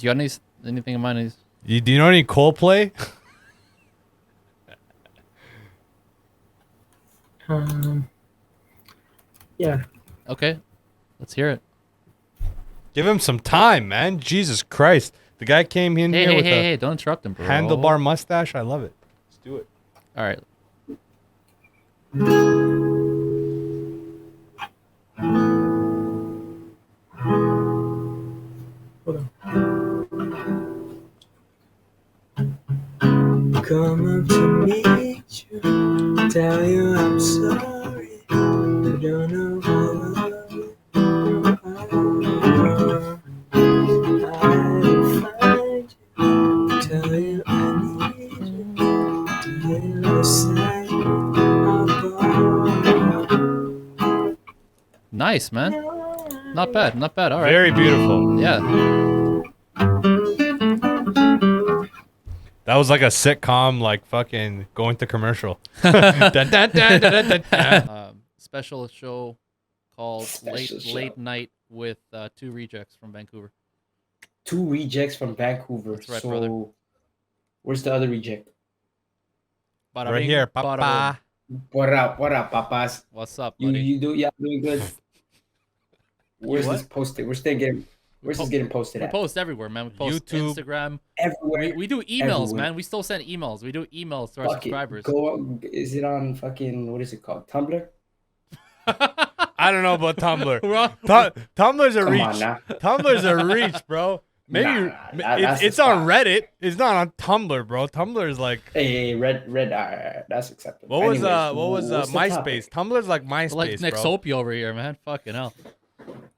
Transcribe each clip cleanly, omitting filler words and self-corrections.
you got anything in mind? Do you know any Coldplay? Yeah. Okay, let's hear it. Give him some time, man. Jesus Christ. The guy came in here with a Hey, don't interrupt him, bro. handlebar mustache. I love it. Let's do it. All right. Hold on. Come up to meet you, tell you I'm sorry. I don't know how I'll find you, tell you I need you, tell you no sign of Nice, man. Not bad. All right. Very beautiful. Yeah. That was like a sitcom, like fucking going to commercial. Dun, dun, dun, dun, dun, dun. Special show called Late Night with 2 rejects from Vancouver. 2 rejects from Vancouver. That's right, so, brother. Where's the other reject? Bada Right bing, here, bada papa. boom. What up, papas? What's up, You buddy? y'all doing good? Where's what? this posted? Where's this getting posted We at? post everywhere, man. We post YouTube. Instagram. Everywhere. We do emails, Everywhere. man. We still send emails. We do emails to our Fuck it. subscribers. Is it on fucking, what is it called? Tumblr? I don't know about Tumblr. We're on- Tumblr's a Come reach. on now. Tumblr's a reach, bro. Maybe that's it's the on spot. Reddit. It's not on Tumblr, bro. Tumblr is like Hey, red, that's acceptable. what was Anyways, what's the MySpace? topic? Tumblr's like We're like MySpace, Nick bro. Soapy over here, man. Fucking hell.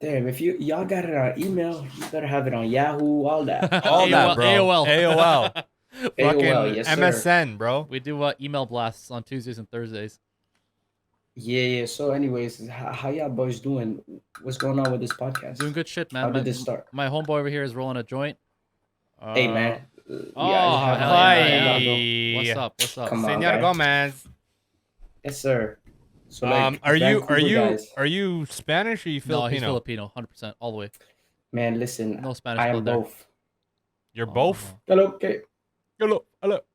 Damn, if y'all got it on email, you better have it on Yahoo, all that. All AOL, that, bro. AOL. AOL. Fucking AOL, yes, sir. MSN, bro. We do email blasts on Tuesdays and Thursdays. Yeah. So, anyways, how y'all boys doing? What's going on with this podcast? Doing good shit, man. How did this start? My homeboy over here is rolling a joint. Hey, man. Oh, Yeah, hell yeah. Hi. What's up? Come on, Senor guy. Gomez. Yes, sir. So, like, Are Vancouver guys, you Spanish or you No, he's Filipino? Filipino, 100%, all the way. man, listen, No Spanish I am blood there. both. You're Oh, both? Hello, okay. Hello.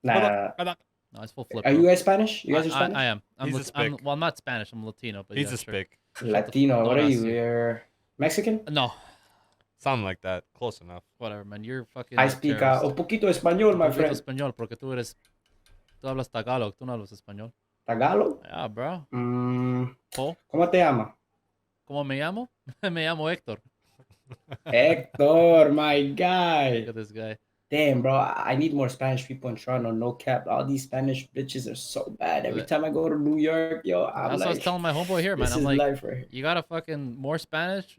Nah. No, it's full flip. Are bro. you guys Spanish? You guys are Spanish? I am. He's a spick. Well, I'm not Spanish. I'm Latino, but He's yeah, a sure. spick. Latino. No, What are no, you? sí. You're Mexican? No, Something like that. Close enough. whatever, man. You're fucking. I speak terrorist. un poquito español, my Un poquito friend. español, porque tú hablas Tagalog, tú no hablas español. Tagalog? Yeah, bro. ¿Cómo te llamas? ¿Cómo me llamo? Me llamo Héctor. Hector, my Look guy. at this guy. Damn, bro. I need more Spanish people in Toronto. No cap. All these Spanish bitches are so bad. Every time I go to New York, yo, I'm That's what I was like, telling my homeboy here, man. this I'm is like, life right here, you gotta fucking more Spanish.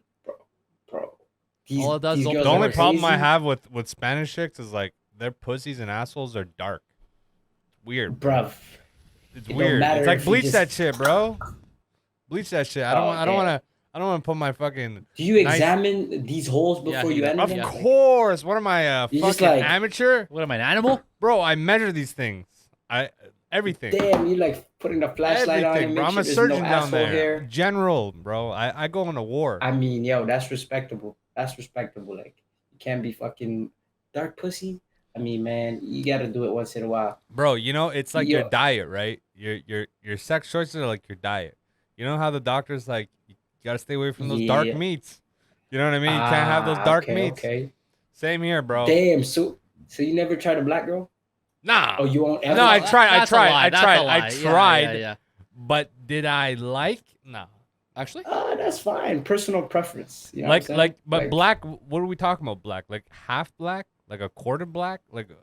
bro. All it does is girls open The Those only are problem I crazy. have with Spanish chicks is like their pussies and assholes are dark. Weird. Bruv. It's It don't weird. matter It's like if you bleach just- that shit, bro. Bleach that shit. I don't damn. want to put my fucking. Do you Nice. examine these holes Yeah, before he you does. enter Of them? Yeah. course. What am I, You fucking just like- amateur? What am I, an animal? Bro, I measure these things. Everything. Damn, you like putting a flashlight on Everything, and bro. make I'm sure a there's surgeon no down asshole there. hair. General, bro. I go into war. I mean, yo, that's respectable. That's respectable. Like, you can't be fucking dark pussy. I mean, man, you gotta do it once in a while. Bro, you know, it's like your Yeah. diet, right? Your sex choices are like your diet. You know how the doctor's like, you gotta stay away from those dark Yeah. meats. You know what I mean? You can't have those dark okay, meats. Okay. Same here, bro. Damn. So you never tried a black girl? Nah. Oh, you won't ever? No, I That's tried. a lie, that's a lie. I Yeah, tried. Yeah. But did I like? No. Actually, That's fine. Personal preference. You know what I'm saying? But black. What are we talking about? Black, like half black, like a quarter black, like full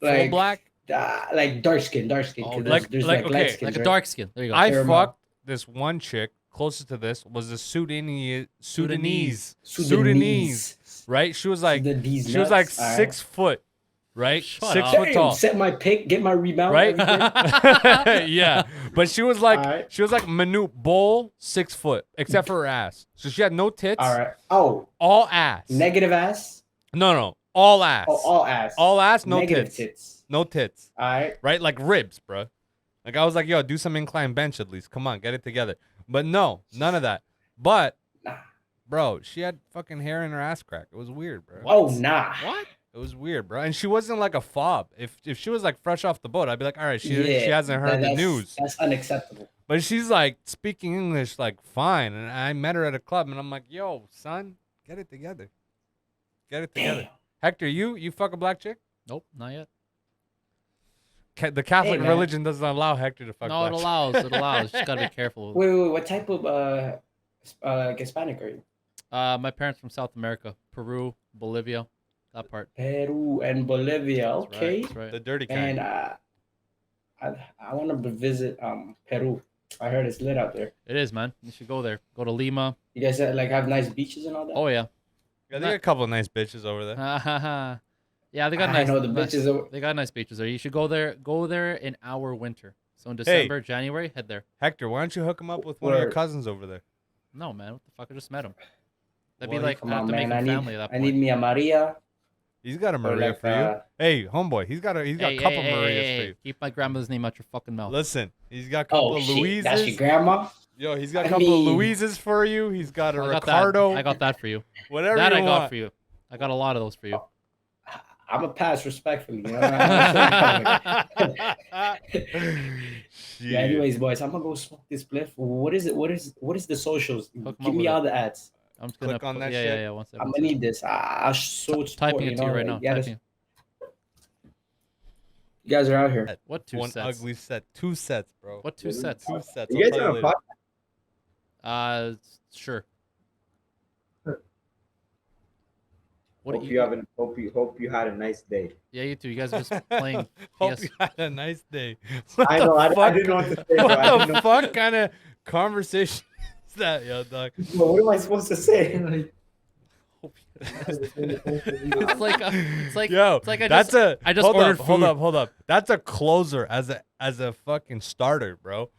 Like, black. like dark skin. Oh, 'cause like- there's like, like okay, light skins, like a right? dark skin. There you go. I Caramel. fucked this one chick closest to this was a Sudanese, right? She was like Sudanese she was like nuts, alright. 6 foot, right? Shut 6 up. foot Damn, tall, set my pick, get my rebound. right? everything. Yeah, but she was like Alright. she was like Manute Bull 6 foot, except for her ass. So she had no tits, All right. Oh, all ass. negative ass. No, all ass. Oh, all ass. All ass, no Negative tits. No tits, All right. right? Like ribs, bro. Like I was like, yo, do some incline bench at least. Come on, get it together. But no, none of that. But Nah. bro, she had fucking hair in her ass crack. It was weird, bro. Oh, nah. What? It was weird, bro. And she wasn't like a fob. If she was like fresh off the boat, I'd be like, all right, she hasn't heard the news. That's unacceptable. But she's like speaking English like fine. And I met her at a club and I'm like, yo, son, get it together. Get it together. Damn. Hector, you fuck a black chick? Nope, not yet. The Catholic man. religion doesn't allow Hector to fuck No, black it chicks. allows. It allows. Just gotta be careful. Wait, what type of Hispanic are you? My parents from South America, Peru, Bolivia, that part. Peru and Bolivia. That's Okay. That's right. The dirty kind. And I want to visit Peru. I heard it's lit out there. It is, man. You should go there. Go to Lima. You guys like have nice beaches and all that. Oh yeah. Yeah, they got a couple of nice bitches over there. Yeah, they got I nice. know the nice- bitches. Are... They got nice beaches there. You should go there. Go there in our winter. So in December, January, head there. Hector, why don't you hook him up with one of your Word. cousins over there? No, man. What the fuck? I just met him. That'd Well, be like Come I have on, to make man. him family at that I point. need me a Maria. He's got a Or Maria like, for you. Hey, homeboy, he's got a couple Marias for you. Keep my grandmother's name out your fucking mouth. Listen, he's got a couple Oh of shit, Louises. that's your grandma. Yo, he's got a I couple of mean- Louises for you. He's got a I got Ricardo. That. I got that for you. Whatever That you I got want. for you. I got a lot of those for you. I'm a pass respectfully. You know? Yeah. Anyways, boys, I'm gonna go smoke this spliff. What is it? What is the socials? Hook 'em up Give me with all it. the ads. I'm just gonna Click on that yeah, shit. yeah. One second. I'm gonna need this. I'll so Typing it to you right now. Typing. You guys are out here. What two One sets? ugly set. 2 sets, bro. What 2 sets? 2 sets. You I'll guys tell on you a later. podcast? Sure. What Hope do you have an hope you had a nice day. Yeah, you two. You guys are just playing. Hope PS. you had a nice day. I know. I didn't know what to say. Bro. I What didn't the know. fuck kind of conversation is that, yo, dog? Well, what am I supposed to say? Like, It's like Yo, it's like I that's just I just hold ordered up, food. hold up. That's a closer as a fucking starter, bro.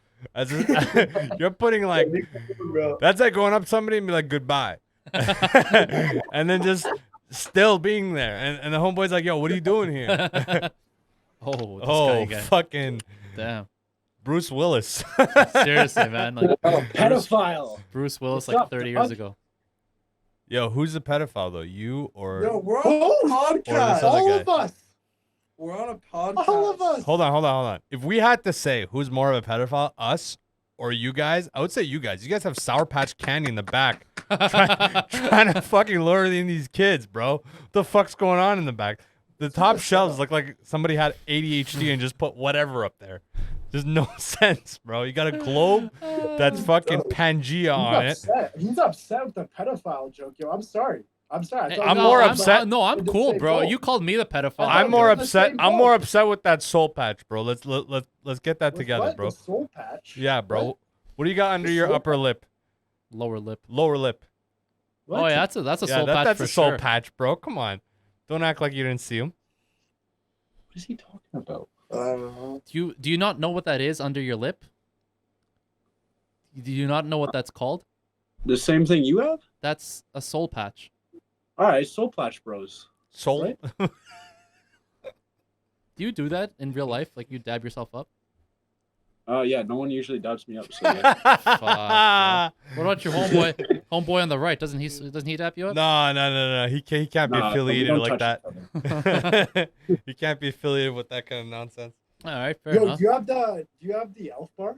You're putting like bro. that's like going up to somebody and be like goodbye, and then just still being there, and the homeboy's like, yo, what are you doing here? Oh, this Oh, guy again. fucking Damn. Bruce Willis. Seriously, man. Like Pedophile. Bruce Willis What's like up, 30 dog? years ago. Yo, who's the pedophile though? You or Yo, we're on a podcast. other All guy. of us. We're on a podcast. All of us. hold on. If we had to say who's more of a pedophile, us or you guys, I would say you guys. You guys have Sour Patch Candy in the back, trying to fucking lure in these kids, bro. What the fuck's going on in the back? The top shelves look like somebody had ADHD and just put whatever up there. There's no sense, bro. You got a globe that's fucking Pangea on it. He's upset with the pedophile joke, yo. I'm sorry. I Hey, thought I'm no, more upset. No, I'm It didn't cool, say bro. both. You called me the pedophile. I'm more they're the upset. same I'm boat. more upset with that soul patch, bro. Let's get that With together, what? bro. The soul patch. Yeah, bro. What? What do you got under The your soul upper lip? Lower lip. Lower lip. What? Oh yeah, that's a Yeah, soul patch that's for a soul sure. patch, bro. Come on. Don't act like you didn't see him. What is he talking about? Do you not know what that is under your lip? Do you not know what that's called? The same thing you have? That's a soul patch. All right, soul patch bros. Soul? Right? Do you do that in real life? Like you dab yourself up? Yeah, no one usually dabs me up. So yeah. What about your homeboy? Homeboy on the right, doesn't he dap you up? No. He can't be Nah, we affiliated don't like touch that. each other. He can't be affiliated with that kind of nonsense. All right, fair Yo, enough. do you have the elf bar?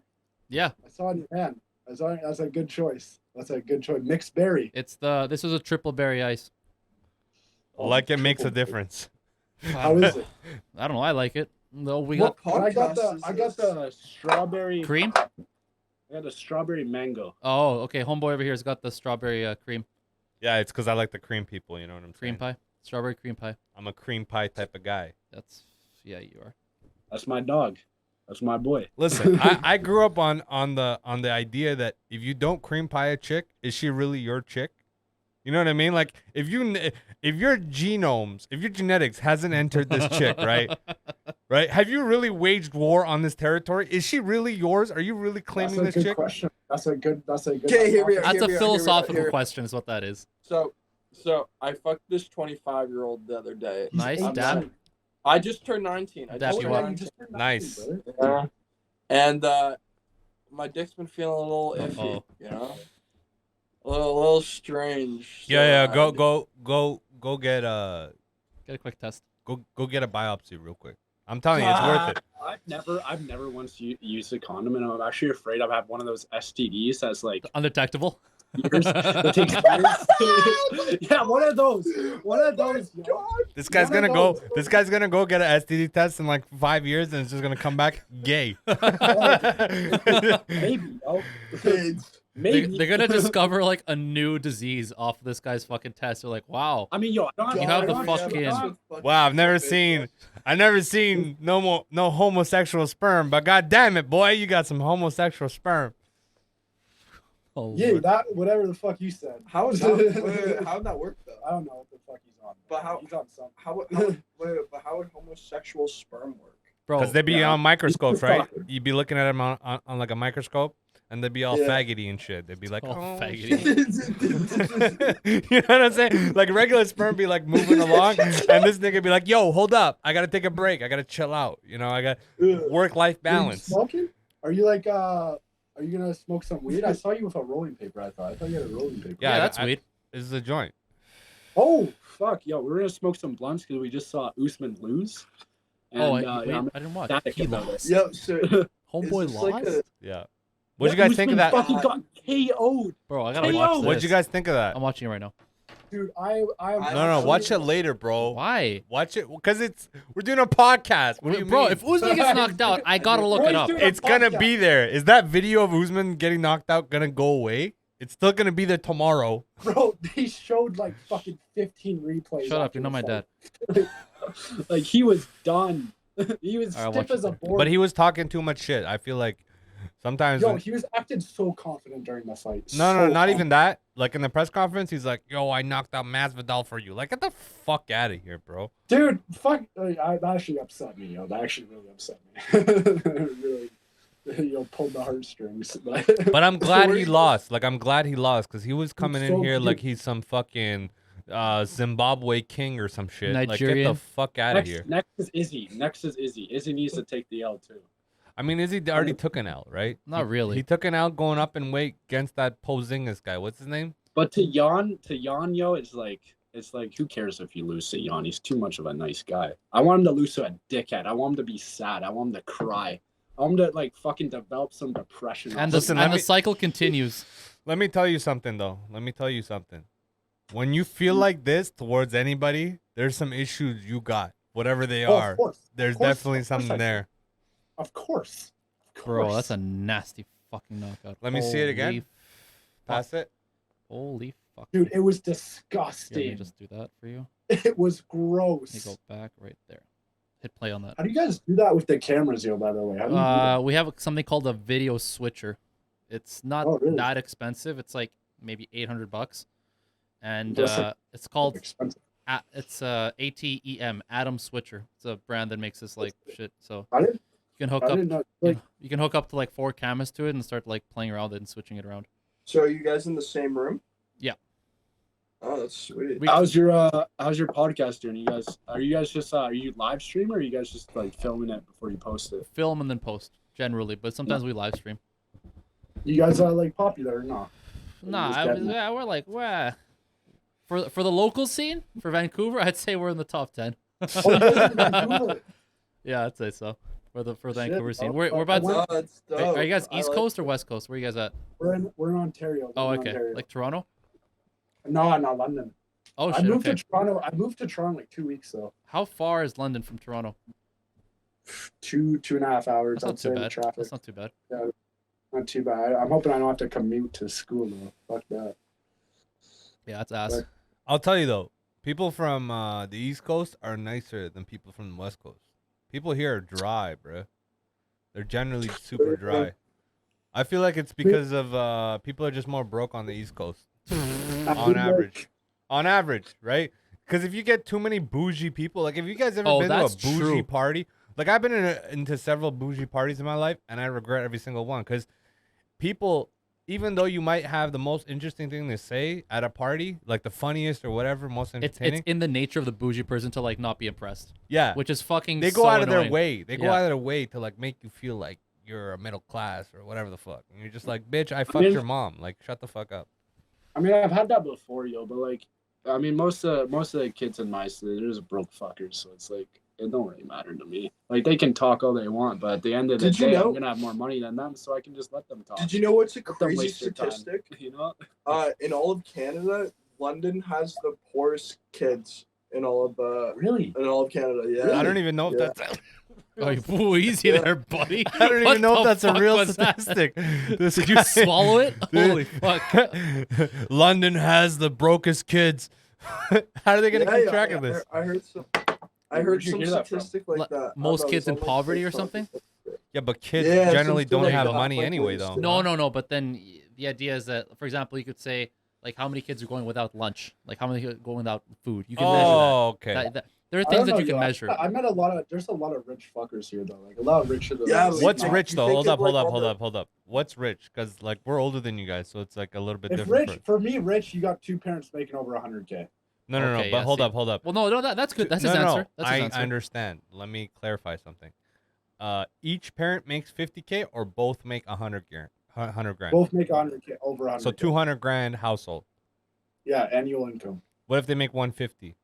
Yeah, I saw it in your hand. That's a good choice. That's a good choice. Mixed berry. this is a triple berry ice. Like it makes a difference. How is it? I don't know. I like it. No, we got I got the strawberry cream. I got the strawberry mango. Oh, okay. Homeboy over here has got the strawberry cream Yeah, it's because I like the cream people. You know what I'm saying? pie. Strawberry cream pie. I'm a cream pie type of guy. Yeah, you are. That's my dog. That's my boy. Listen, I grew up on the idea that if you don't cream pie a chick, is she really your chick? You know what I mean? Like if your genetics hasn't entered this chick, right? Right? Have you really waged war on this territory? Is she really yours? Are you really claiming That's a this good chick? question. That's a good. Okay, here we are. That's a Here philosophical here. question, is what that is. So I fucked this 25-year-old the other day. Nice I'm dab. sorry. I just turned 19. I Dap just you turned up. 19. Nice. Yeah. And my dick's been feeling a little iffy, Uh-oh. you know? A little strange. So Yeah. I- Go get Get a quick test. Go get a biopsy real quick. I'm telling you, it's worth it. I've never once used a condom, and I'm actually afraid I've had one of those STDs that's like Undetectable. years. That takes years. Yeah, one of those. Yo. This guy's One gonna of go. those. This guy's gonna go get an STD test in like 5 years, and it's just gonna come back gay. Maybe, yo. They're Maybe. gonna discover like a new disease off this guy's fucking test. They're like, wow. I mean, yo, I don't You I have the don't fucking- Wow, I've never seen no homosexual sperm, but god damn it, boy, you got some homosexual sperm. Oh, Yeah, Lord. that whatever the fuck you said. How is that? Wait, how'd that work though? I don't know what the fuck he's on. But how- He's on something. But how would homosexual sperm work? Bro, Because they be yeah. on microscopes, right? Fuck. You'd be looking at them on like a microscope, and they'd be all Yeah. faggoty and shit. They'd be like, all oh, faggoty. you know what I'm saying? Like regular sperm be like moving along, and this nigga be like, yo, hold up, I gotta take a break, I gotta chill out. You know, I got work-life Are you balance. smoking? Are you like Are you gonna smoke some weed? I saw you with a rolling paper. I thought you had a rolling paper. yeah, I- that's I- weird. This is a joint. Oh, Fuck, yo, we're gonna smoke some blunts because we just saw Usman lose. And, Oh, wait, I didn't watch. ecstatic He about lost. Yo, so Homeboy is this lost. like a- Yeah. What'd you guys think of that? Fucking got KO'd. Bro, I gotta Hey, watch yo! this. What'd you guys think of that? I'm watching it right now. dude, No, watch it later, bro. Why? Watch it because we're doing a podcast. What do you Bro, mean? if Usman gets knocked out, I gotta look it up. It's gonna be there. Is that video of Usman getting knocked out gonna go away? It's still gonna be there tomorrow. Bro, they showed like fucking 15 replays. Shut up, after you know the my dad. fight. Like, he was done. He was All right, stiff watch as a it. board. But he was talking too much shit. I feel like sometimes. Yo, he was acting so confident during the fight. No, So not even that. Like in the press conference, he's like, "Yo, I knocked out Masvidal for you." Like, get the fuck out of here, bro. Dude, fuck. That actually upset me, yo. That actually really upset me. Really, pulled the heartstrings. But I'm glad he lost. Like, I'm glad he lost because he was coming in so here cute. like he's some fucking Zimbabwe king or some shit. Like, get the Nigerian. fuck out of here. Next is Izzy. Izzy needs to take the L too. I mean, Izzy already took an L, right? Not He really. took an L going up in weight against that Pozingas guy. What's his name? But to Jan, yo, it's like who cares if you lose to Jan? He's too much of a nice guy. I want him to lose to a dickhead. I want him to be sad. I want him to cry. I want him to like fucking develop some depression. And off the, of and the cycle continues. Let me tell you something, though. When you feel like this towards anybody, there's some issues you got, whatever they Oh, are. of course. There's Of course, definitely of course something I do. there. Of course. Bro, that's a nasty fucking knockout. Let me see it again. Holy Pass it. Holy fuck. Dude, it was Here, let me disgusting. just do that for you. It was Let me gross. go back right there. Hit play on that. How do you guys do that with the cameras, yo, by the way? How do you do that? We have something called a video switcher. It's not Oh, really? that expensive. It's like maybe $800, and That's like- it's called Expensive. it's ATEM Atom Switcher. It's a brand that makes this like shit. So I didn't, you can hook I up. didn't know. Like, You can hook up to like 4 cameras to it and start like playing around with it and switching it around. So are you guys in the same room? Yeah. Oh, that's sweet. We- how's your podcast doing? Are you guys just are you live stream or are you guys just like filming it before you post it? Film and then post generally, but sometimes we live stream. you guys are like popular or not? Nah, just getting it. yeah, we're like for the local scene for Vancouver, I'd say we're in the top 10. Oh, you guys are in Vancouver? Yeah, I'd say so. For the Shit, Vancouver scene, bro. we're about. Oh, To, that's dope. are you guys I East like Coast or that. West Coast? Where are you guys at? We're in Ontario. Oh, We're in okay, Ontario. like Toronto. No, London. Oh I shit. moved Okay. to Toronto. I moved to Toronto like 2 weeks ago. How far is London from Toronto? 2.5 hours. That's not I'd say too with bad. traffic. That's not too bad. Not too bad. I'm hoping I don't have to commute to school though. Fuck that. Yeah, that's ass. Right. I'll tell you though, people from the East Coast are nicer than people from the West Coast. People here are dry, bruh. They're generally super dry. I feel like it's because of people are just more broke on the East Coast. On average. On average, right? Because if you get too many bougie people, like, have you guys ever Oh, been to a that's bougie true. party? Like, I've been into several bougie parties in my life, and I regret every single one. Because people, even though you might have the most interesting thing to say at a party, like the funniest or whatever, most It's entertaining, in the nature of the bougie person to like not be impressed, yeah, which is fucking. they go so out of their annoying. way. They go Yeah. out of their way to like make you feel like you're a middle class or whatever the fuck. And you're just like, bitch, I fucked mean- your mom. Like, shut the fuck up. I mean, I've had that before, yo, but like I mean, most of the kids in my city, they're just broke fuckers. So it's like it don't really matter to me. Like they can talk all they want, but at the end of the day, I'm gonna have more money than them, so I can just let them talk. Did you know what's a Let them crazy waste their time, statistic? You know? In all of Canada, London has the poorest kids in all of Really? in all of Canada. Yeah. I don't even know if Yeah. that's. Oh, ooh, easy there, buddy. I don't What even know the if that's a fuck real was that? statistic. This Did you guy- swallow it? Dude. Holy fuck. London has the brokest kids. How are they gonna keep track of this? I heard some. I Where'd heard you some hear that from? statistic like that. Most I kids was in on, like, poverty or TikTok. something? Yeah, but kids Yeah, generally some don't shit have like that. money Like, anyway, what is though. it? No, but then the idea is that, for example, you could say, like, how many kids are going without lunch? Like, how many are going without food? You can measure Oh, okay. that. There are I things don't that know, you can yo. measure. I met a lot of. There's a lot of rich fuckers here though. Like a lot richer than. Yeah, us. like, What's you rich though? think Hold of, up, like, all hold up. What's rich? Because like we're older than you guys, so it's like a little bit If different. rich, for me, rich, you got two parents making over 100K. No. Okay, But yeah, hold see. up. Well, no, that's good. That's his No, answer. That's his I answer. understand. Let me clarify something. Each parent makes 50K, or both make 100 grand. Both make 100K over 100. So 200 grand household. Yeah, annual income. What if they make 150?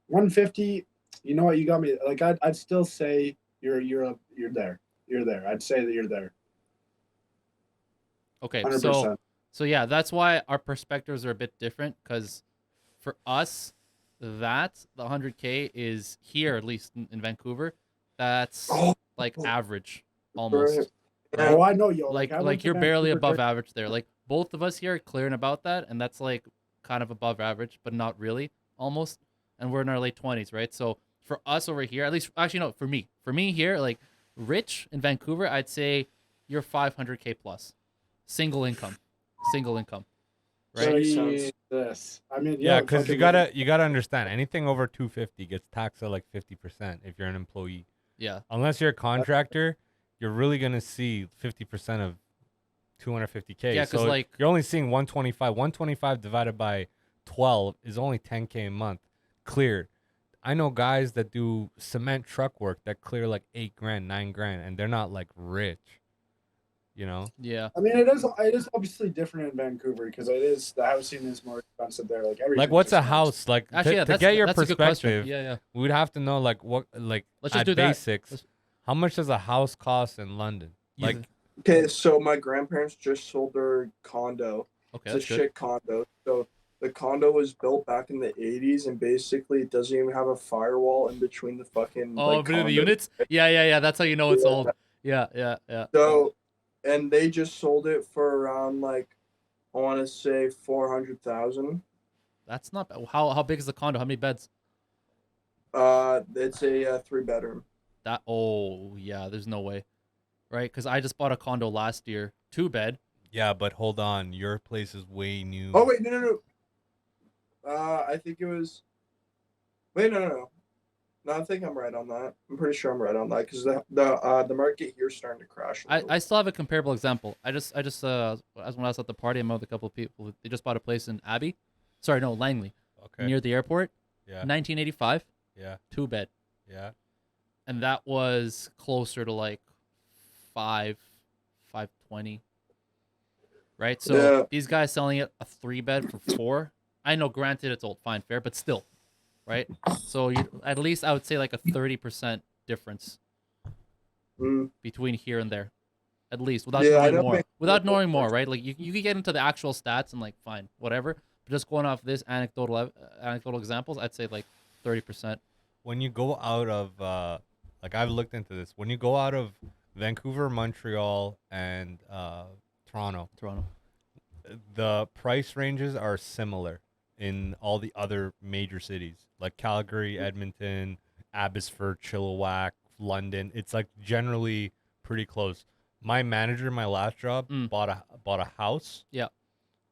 150. You know what? You got me. Like I'd still say you're there. You're there. I'd say that you're there. Okay, 100%. so yeah, that's why our perspectives are a bit different. Because for us, the 100K is here, at least in Vancouver. That's like average, almost. Right. Oh, I know, yo. Like I went to you're barely Vancouver above during- average there. Like both of us here are clearing about that, and that's like kind of above average, but not really, almost. And we're in our late 20s, right? So for us over here, at least, actually no, for me here, like rich in Vancouver, I'd say you're 500K plus, single income, right? Jesus. I mean, Yeah, yo, because fucking you gotta understand, anything over 250 gets taxed at like 50% if you're an employee. Yeah, Unless you're a contractor, you're really gonna see 50% of 250K. Yeah, 'cause, so like- you're only seeing 125. 125 divided by 12 is only 10K a month cleared. I know guys that do cement truck work that clear like 8 grand, 9 grand, and they're not like rich. You know? yeah. I mean, it is obviously different in Vancouver because the housing is more expensive there. Like everything. Like, what's a house? Like, Actually, yeah, to get your that's a good question. perspective, Yeah. we'd have to know like what, like Let's just at do that. basics. Let's- How much does a house cost in London? You- Like, Okay, so my grandparents just sold their condo. okay, It's a that's good. shit condo. So the condo was built back in the 80s, and basically it doesn't even have a firewall in between the fucking. Oh, like, between the condos. units? Yeah. That's how you know it's Yeah. old. Yeah. So, and they just sold it for around like, I want to say 400,000. That's not bad. How big is the condo? How many beds? It's a 3-bedroom. Oh yeah, there's no way, right? Because I just bought a condo last year, 2-bed. yeah, but hold on, your place is way new. Oh wait, no. I think it was. Wait, no. No, I think I'm right on that. I'm pretty sure I'm right on that because the market here is starting to crash. a little. I still have a comparable example. I just as when I was at the party, I met with a couple of people. They just bought a place in Langley, Okay. near the airport. Yeah. 1985, Yeah. 2-bed, Yeah. and that was closer to like 520. Right, so Yeah. these guys selling it a 3-bed for 4. I know, granted, it's old, fine, fair, but still, right? So at least I would say like a 30% difference Mm. between here and there, at least, without Yeah, I knowing don't more. think- Without knowing more, right? Like you could get into the actual stats and like fine, whatever. But just going off this anecdotal examples, I'd say like 30%. When you go out of, like I've looked into this, when you go out of Vancouver, Montreal, and Toronto, the price ranges are similar in all the other major cities like Calgary, Edmonton, Abbotsford, Chilliwack, London. It's like generally pretty close. My manager, my last job, bought a house. Yeah.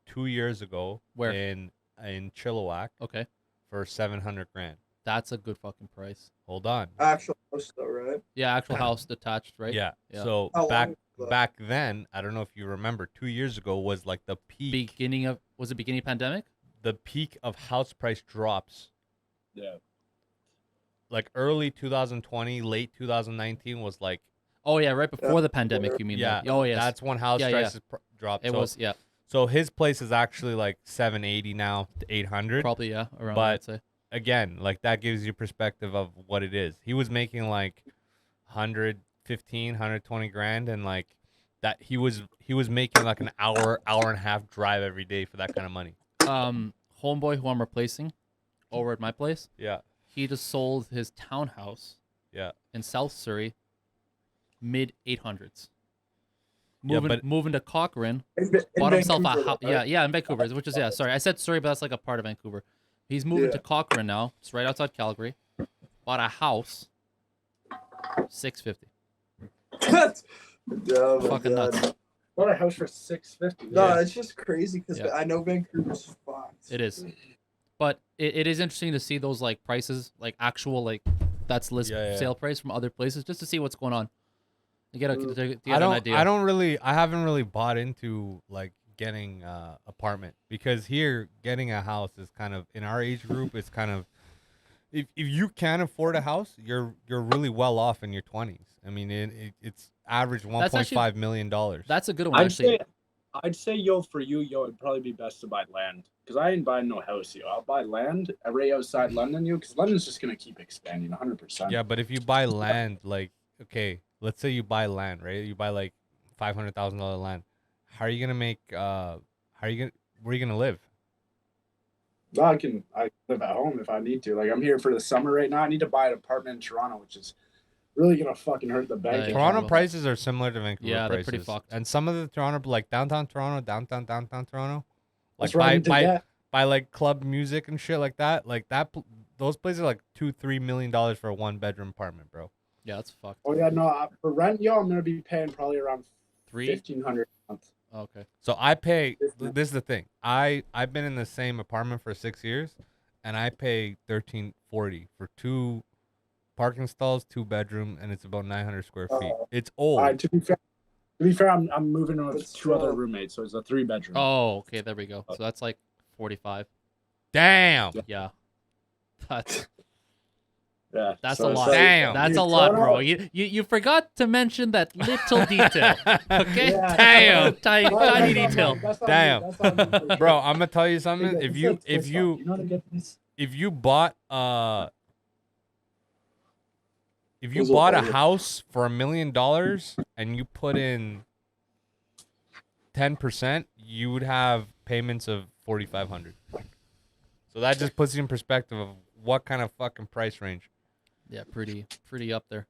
2 years ago. Where? In Chilliwack Okay, for 700 grand. that's a good fucking price. Hold on. Actual house though, right? Yeah, actual house detached, right? Yeah. Yeah. So How back long was that? back then, I don't know if you remember, 2 years ago was like the peak. Beginning pandemic? The peak of house price drops. Yeah. Like early 2020, late 2019 was like, Oh yeah, right before the pandemic. You mean? yeah, Like, oh yes. that's when house Yeah, yeah. prices dropped. It so, was, yeah. So his place is actually like 780 now to 800. Probably, yeah, around But- that, I'd say. Again, like that gives you perspective of what it is. He was making like 115, 120 grand, and like that he was making like an hour and a half drive every day for that kind of money. Homeboy who I'm replacing over at my place, Yeah, he just sold his townhouse yeah. in South Surrey, mid 800s. Yeah, Moving to Cochrane, In bought himself a Vancouver, house. though, Yeah, right? yeah, in Vancouver, which is, yeah, sorry, I said Surrey, but that's like a part of Vancouver. He's moving Yeah. to Cochrane now. It's right outside Calgary. Bought a house, 650. Oh my Fucking God. nuts. Bought a house for $650. No, Yeah. it's just crazy because Yeah. I know Vancouver's fucked. It is. But it is interesting to see those like prices, like actual like that's list Yeah, yeah. sale price from other places, just to see what's going on. To get, to get I an idea. I haven't really bought into like getting apartment, because here getting a house is kind of, in our age group, it's kind of, if you can afford a house, you're really well off in your 20s. I mean, it's average $1.5 million. That's a good one, actually. I'd say, yo, for you, yo, it'd probably be best to buy land. Because I ain't buying no house, yo. I'll buy land right outside London, yo, because London's just going to keep expanding 100%. Yeah, but if you buy land, like, okay, let's say you buy land, right? You buy like $500,000 land. How are you gonna make? Where are you gonna live? No, I live at home if I need to. Like, I'm here for the summer right now. I need to buy an apartment in Toronto, which is really going to fucking hurt the bank. Yeah, Toronto well. prices are similar to Vancouver Yeah, they're prices. pretty fucked. And some of the Toronto, like downtown Toronto, downtown Toronto, like What's wrong with that? by like club music and shit like that, those places are like $2-3 million for a 1-bedroom apartment, bro. Yeah, that's fucked. Oh, yeah, no. For rent, yo, I'm going to be paying probably around 3? $1,500 a month. Oh, okay. So I pay. This is the thing. I've been in the same apartment for 6 years, and I pay $1,340 for 2 parking stalls, 2-bedroom, and it's about 900 square feet. It's old. All right, to be fair, I'm moving in with That's 2 other still- roommates, so it's a 3-bedroom. Oh, okay, there we go. So that's like 45. Damn. Yeah. That's Yeah, a so it's lot. like- Damn. That's a Dude, lot, Toronto- bro. You forgot to mention that little detail. Okay? Yeah. Damn. Tiny That's on me, detail. that's on me, Damn. that's on me for sure. Bro, I'm gonna tell you something. It's If like you twist if up. you know how to get this? if you bought if you Those bought a are- house for $1 million and you put in 10%, you would have payments of $4,500. So that just puts you in perspective of what kind of fucking price range. Yeah, pretty up there.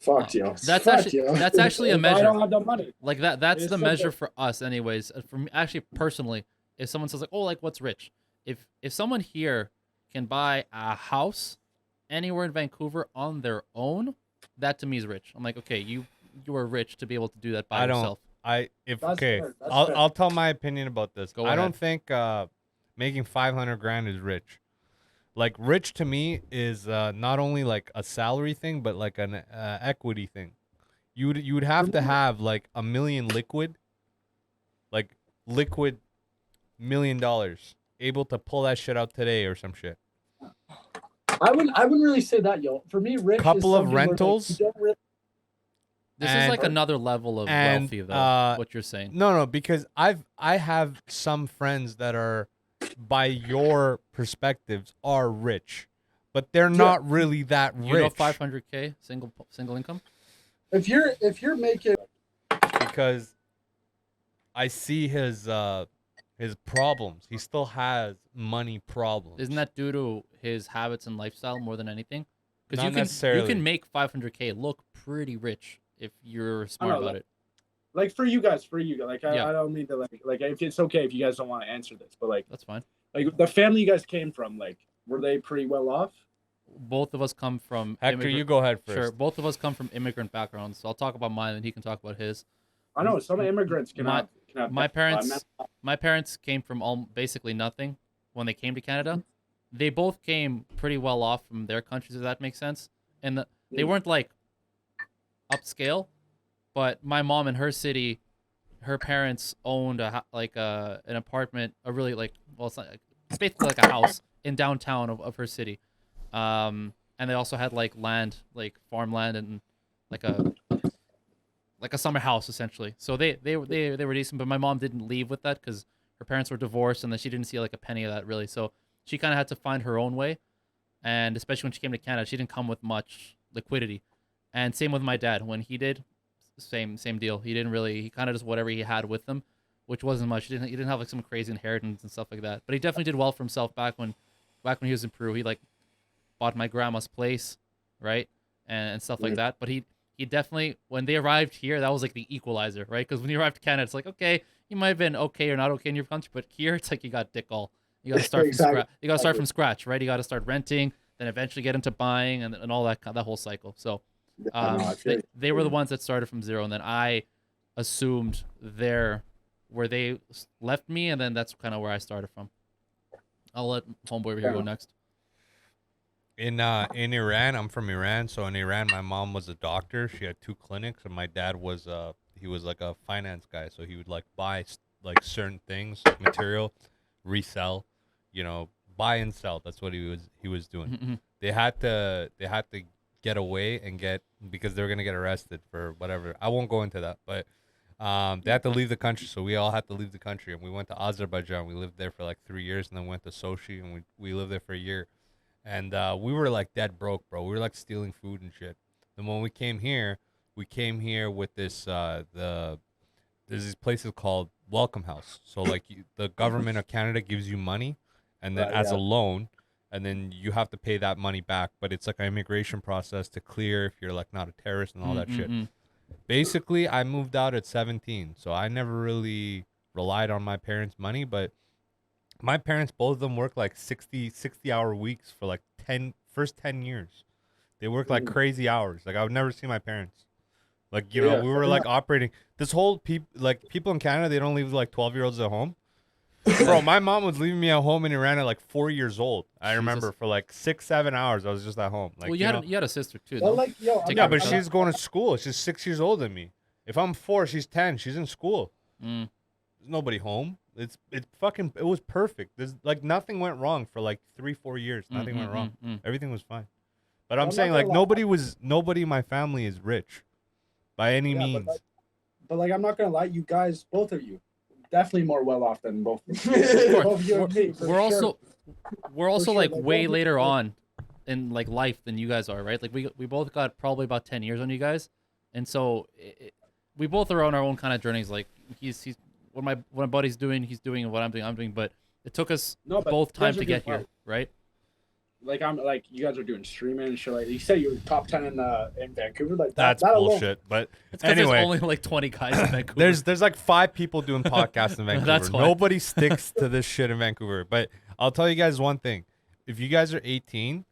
Fuck you. That's Fuck actually- you. that's actually a If measure. I don't have the money. Like that's It's the such measure a- for us anyways. For me, actually personally, if someone says like, "Oh, like what's rich?" If someone here can buy a house anywhere in Vancouver on their own, that to me is rich. I'm like, "Okay, you are rich to be able to do that by I don't- yourself." That's That's fair, that's I'll fair. I'll tell my opinion about this. Go I don't ahead. think making 500 grand is rich. Like, rich to me is not only like a salary thing, but like an equity thing. You would have to have like $1 million liquid, like liquid $1 million, able to pull that shit out today or some shit. I wouldn't really say that, yo. For me, rich Couple is of something where, like, rentals? you don't really- This is And- like another level of and, wealthy, though. What you're saying? No, because I have some friends that are, by your perspectives, are rich, but they're not really that rich. You know, 500K single income. if you're making because I see his problems. He still has money problems. Isn't that due to his habits and lifestyle more than anything? Because Not you necessarily. can make 500K look pretty rich if you're smart know, about it. like for you guys, like Yeah. I don't mean to like if it's okay if you guys don't want to answer this, but like That's fine. the family you guys came from, like were they pretty well off? Both of us come from Hector, you go ahead first. Sure. Both of us come from immigrant backgrounds, so I'll talk about mine, and he can talk about his. I know some immigrants can My- have My parents, men- my parents came from basically nothing when they came to Canada. They both came pretty well off from their countries, if that makes sense. And they weren't like upscale, but my mom in her city, her parents owned an apartment, a really it's basically like a house in downtown of her city. And they also had like land, like farmland and like like a summer house essentially. So they were decent, but my mom didn't leave with that because her parents were divorced, and then she didn't see like a penny of that really. So she kind of had to find her own way, and especially when she came to Canada, she didn't come with much liquidity. And same with my dad. When he did, same deal. He didn't really. He kind of just whatever he had with him, which wasn't much. He didn't have like some crazy inheritance and stuff like that. But he definitely did well for himself back when he was in Peru. He like bought my grandma's place, right, and stuff like that. But he definitely, when they arrived here, that was like the equalizer, right? Because when you arrived to Canada, it's like, okay, you might have been okay or not okay in your country, but here it's like you got dick all. You got to start from scratch. You got to start from scratch, right? You got to start renting, then eventually get into buying, and all that whole cycle. So they were the ones that started from zero, and then I assumed where they left me, and then that's kind of where I started from. I'll let homeboy over here go next. In Iran, I'm from Iran, so in Iran, my mom was a doctor. She had 2 clinics, and my dad was he was like a finance guy, so he would like buy like certain things, material, resell, buy and sell. That's what he was doing. Mm-hmm. They had to get away and because they were gonna get arrested for whatever. I won't go into that, but they had to leave the country, so we all had to leave the country, and we went to Azerbaijan. We lived there for like 3 years, and then went to Sochi, and we lived there for a year. And we were like dead broke, bro. We were like stealing food and shit. And when we came here with this there's these places called Welcome House. So like the government of Canada gives you money, and then as a loan, and then you have to pay that money back. But it's like an immigration process to clear if you're like not a terrorist and all that shit. Basically, I moved out at 17, so I never really relied on my parents' money, but my parents, both of them, worked like 60-hour weeks for like first 10 years. They worked like crazy hours. Like I would never see my parents. Like, we were like operating this whole people in Canada, they don't leave like 12-year-olds at home. Bro, my mom was leaving me at home in Iran at like 4 years old. I remember for like 6-7 hours I was just at home. Like, well, you had a sister too. Well, no? like, yo, yeah, but she's going to school. She's 6 years older than me. If I'm 4, she's 10. She's in school. There's nobody home. It was perfect. There's like nothing went wrong for like 3-4 years. Nothing went wrong. Everything was fine. But I'm saying like nobody in my family is rich by any means. But like I'm not gonna lie, you guys, both of you, definitely more well off than both. Both you and me, We're also sure, like like, way both- later on in like life than you guys are, right? Like we both got probably about 10 years on you guys, and so we both are on our own kind of journeys. Like he's what my buddy's doing, he's doing, and what I'm doing. But it took us both time to get here, right? Like I'm like you guys are doing streaming and shit. Like you said, you were top 10 in Vancouver. Like That's that alone- bullshit. But It's because anyway, there's only like 20 guys in Vancouver. there's like 5 people doing podcasts in Vancouver. That's why. Nobody sticks to this shit in Vancouver. But I'll tell you guys one thing: if you guys are 18,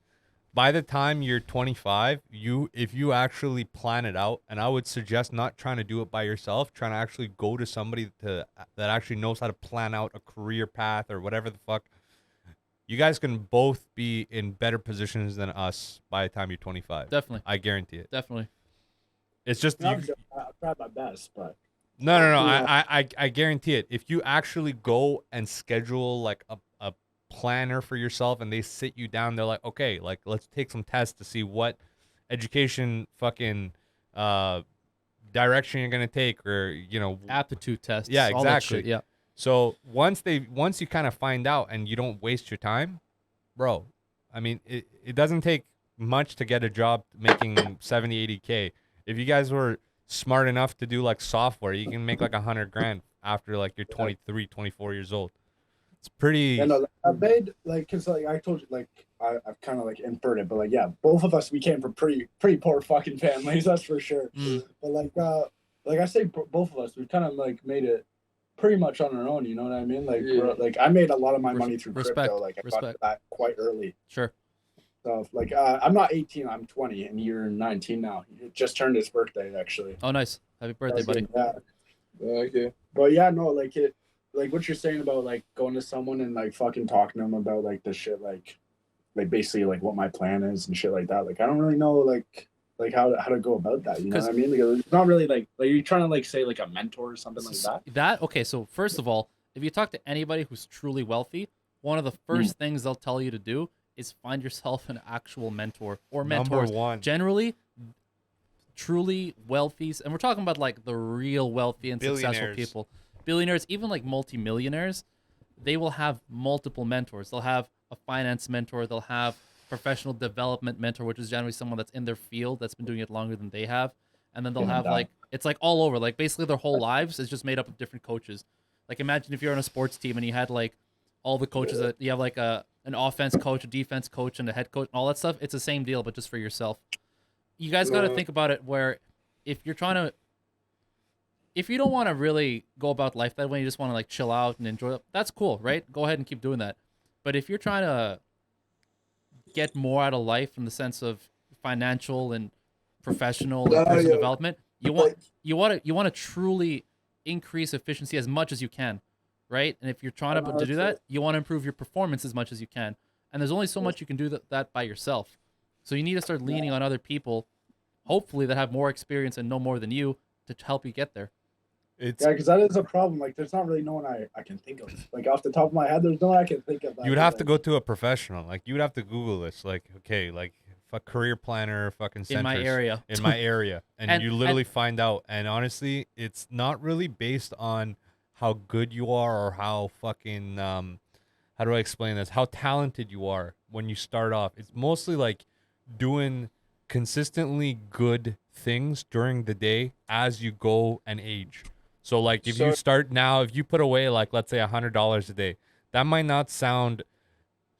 by the time you're 25, if you actually plan it out, and I would suggest not trying to do it by yourself, trying to actually go to somebody that actually knows how to plan out a career path or whatever the fuck. You guys can both be in better positions than us by the time you're 25. Definitely. I guarantee it. Definitely. It's just I've tried my best, but No. Yeah. I guarantee it. If you actually go and schedule like a planner for yourself, and they sit you down, they're like, okay, like let's take some tests to see what education fucking direction you're gonna take, or Aptitude tests. Yeah, all that exactly. shit, yeah. So once you kind of find out and you don't waste your time, bro. I mean, it doesn't take much to get a job making 70, 80K. If you guys were smart enough to do like software, you can make like $100,000 after like you're 23, 24 years old. It's pretty. yeah, no, I made like because like I told you, like I've kind of like inferred it, but like yeah, both of us we came from pretty poor fucking families, that's for sure. But like I say, both of us we kind of like made it pretty much on our own. You know what I mean? Like like I made a lot of my money through crypto. Like I got that quite early. Sure. So like I'm not 18, I'm 20, and you're 19 now. You just turned his birthday actually. Oh, nice. Happy birthday, buddy. Yeah. Okay. But yeah, no, like what you're saying about like going to someone and like fucking talking to them about like the shit, like basically like what my plan is and shit like that. Like I don't really know like how to go about that. You know what I mean? Like, it's not really like you're trying to like say like a mentor or something like that. Okay, so first of all, if you talk to anybody who's truly wealthy, one of the first things they'll tell you to do is find yourself an actual mentor or mentors. Number one. Generally, truly wealthy, and we're talking about like the real wealthy and successful Billionaires. people, billionaires, even like multimillionaires, they will have multiple mentors. They'll have a finance mentor. They'll have professional development mentor, which is generally someone that's in their field that's been doing it longer than they have. And then they'll have like, it's like all over, like basically their whole lives is just made up of different coaches. Like imagine if you're on a sports team and you had like all the coaches that you have like an offense coach, a defense coach, and a head coach, and all that stuff. It's the same deal, but just for yourself. You guys got to think about it where if you don't want to really go about life that way, you just want to like chill out and enjoy it, that's cool, right? Go ahead and keep doing that. But if you're trying to get more out of life in the sense of financial and professional and personal development, you want to truly increase efficiency as much as you can, right? And if you're trying to do that, you want to improve your performance as much as you can. And there's only so much you can do that by yourself. So you need to start leaning on other people, hopefully that have more experience and know more than you, to help you get there. Because that is a problem. Like, there's not really no one I can think of. Like, off the top of my head, there's no one I can think of. You would have to go to a professional. Like, you would have to Google this. Like, okay, like a career planner, fucking centers. In my area. In my area. And you literally find out. And honestly, it's not really based on how good you are or how fucking, how do I explain this? How talented you are when you start off. It's mostly like doing consistently good things during the day as you go and age. So like if you start now, if you put away like, let's say $100 a day, that might not sound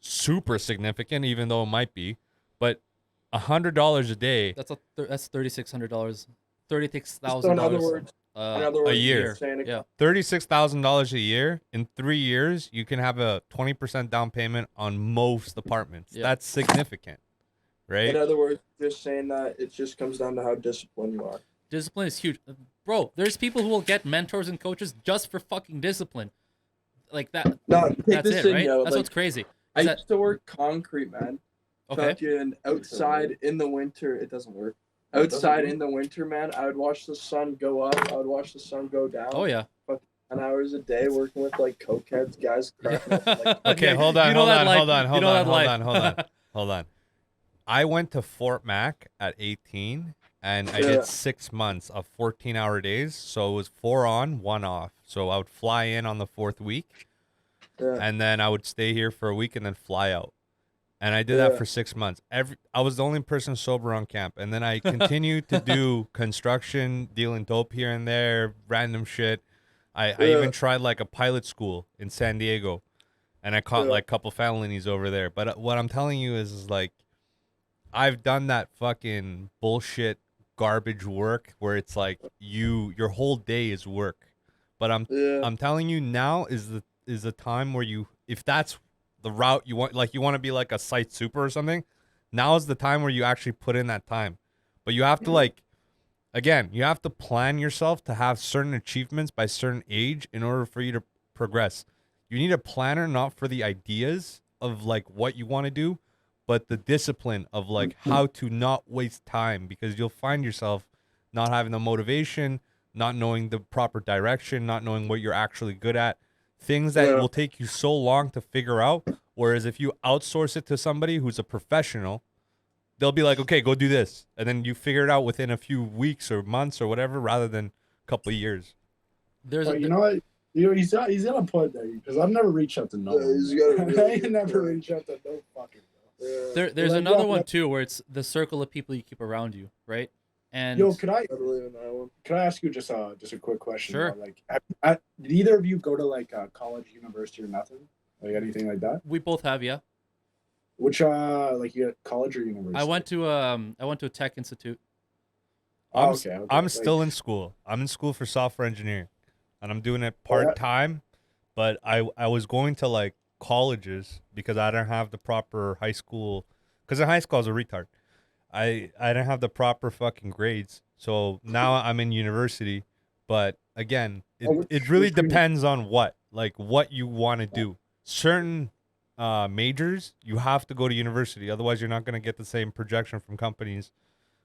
super significant, even though it might be, but $100 a day. That's $3,600, $36,000. So in other words, a year. Yeah. $36,000 a year. In 3 years, you can have a 20% down payment on most apartments. Yeah. That's significant, right? in other words, just saying that it just comes down to how disciplined you are. Discipline is huge. Bro, there's people who will get mentors and coaches just for fucking discipline. Like that. No, take That's this it, in, right? yo. That's Like, what's crazy. I Is that- used to work concrete, man. Okay. Fucking outside in the winter, it doesn't work. Outside in the winter, man, I would watch the sun go up. I would watch the sun go down. Oh, yeah. 10 hours a day working with like cokeheads, guys. Cracking up, like, Okay, Yeah, hold on, you know hold that on, life. hold on, You hold know on, that hold life. on, hold on, hold on. I went to Fort Mac at 18, and I Yeah. did 6 months of 14-hour days. So it was 4 on, 1 off. So I would fly in on the 4th week, yeah. and then I would stay here for a week and then fly out. And I did that Yeah. for 6 months. I was the only person sober on camp, and then I continued to do construction, dealing dope here and there, random shit. I even tried like a pilot school in San Diego, and I caught like a couple felonies over there. But what I'm telling you is like, I've done that fucking bullshit garbage work where it's like your whole day is work. But I'm telling you, now is the time where if that's the route you want, like you want to be like a site super or something, now is the time where you actually put in that time. But you have to like, again, you have to plan yourself to have certain achievements by certain age in order for you to progress. You need a planner, not for the ideas of like what you want to do, but the discipline of like how to not waste time, because you'll find yourself not having the motivation, not knowing the proper direction, not knowing what you're actually good at, things that will take you so long to figure out. Whereas if you outsource it to somebody who's a professional, they'll be like, okay, go do this. And then you figure it out within a few weeks or months or whatever, rather than a couple of years. There's But you know what? He's gonna put there because I've never reached out to no one. he's gotta really I ain't never reached out to no fucking girl. there's Like, another yeah, one yeah. too where it's the circle of people you keep around you, right? And Yo, could I I believe in that one. ask you just a quick question? Sure. Like, did either of you go to like college, university, or nothing? Like anything like that? we both have, yeah. Which like you at college or university? I went to a tech institute. Oh, I'm, okay. I'm Like, still in school. I'm in school for software engineering, and I'm doing it part-time, but I was going to like colleges because I didn't have the proper high school, because in high school I was a retard. I didn't have the proper fucking grades. So now I'm in university, but again, it really depends on what you want to do. Certain majors, you have to go to university. Otherwise, you're not going to get the same projection from companies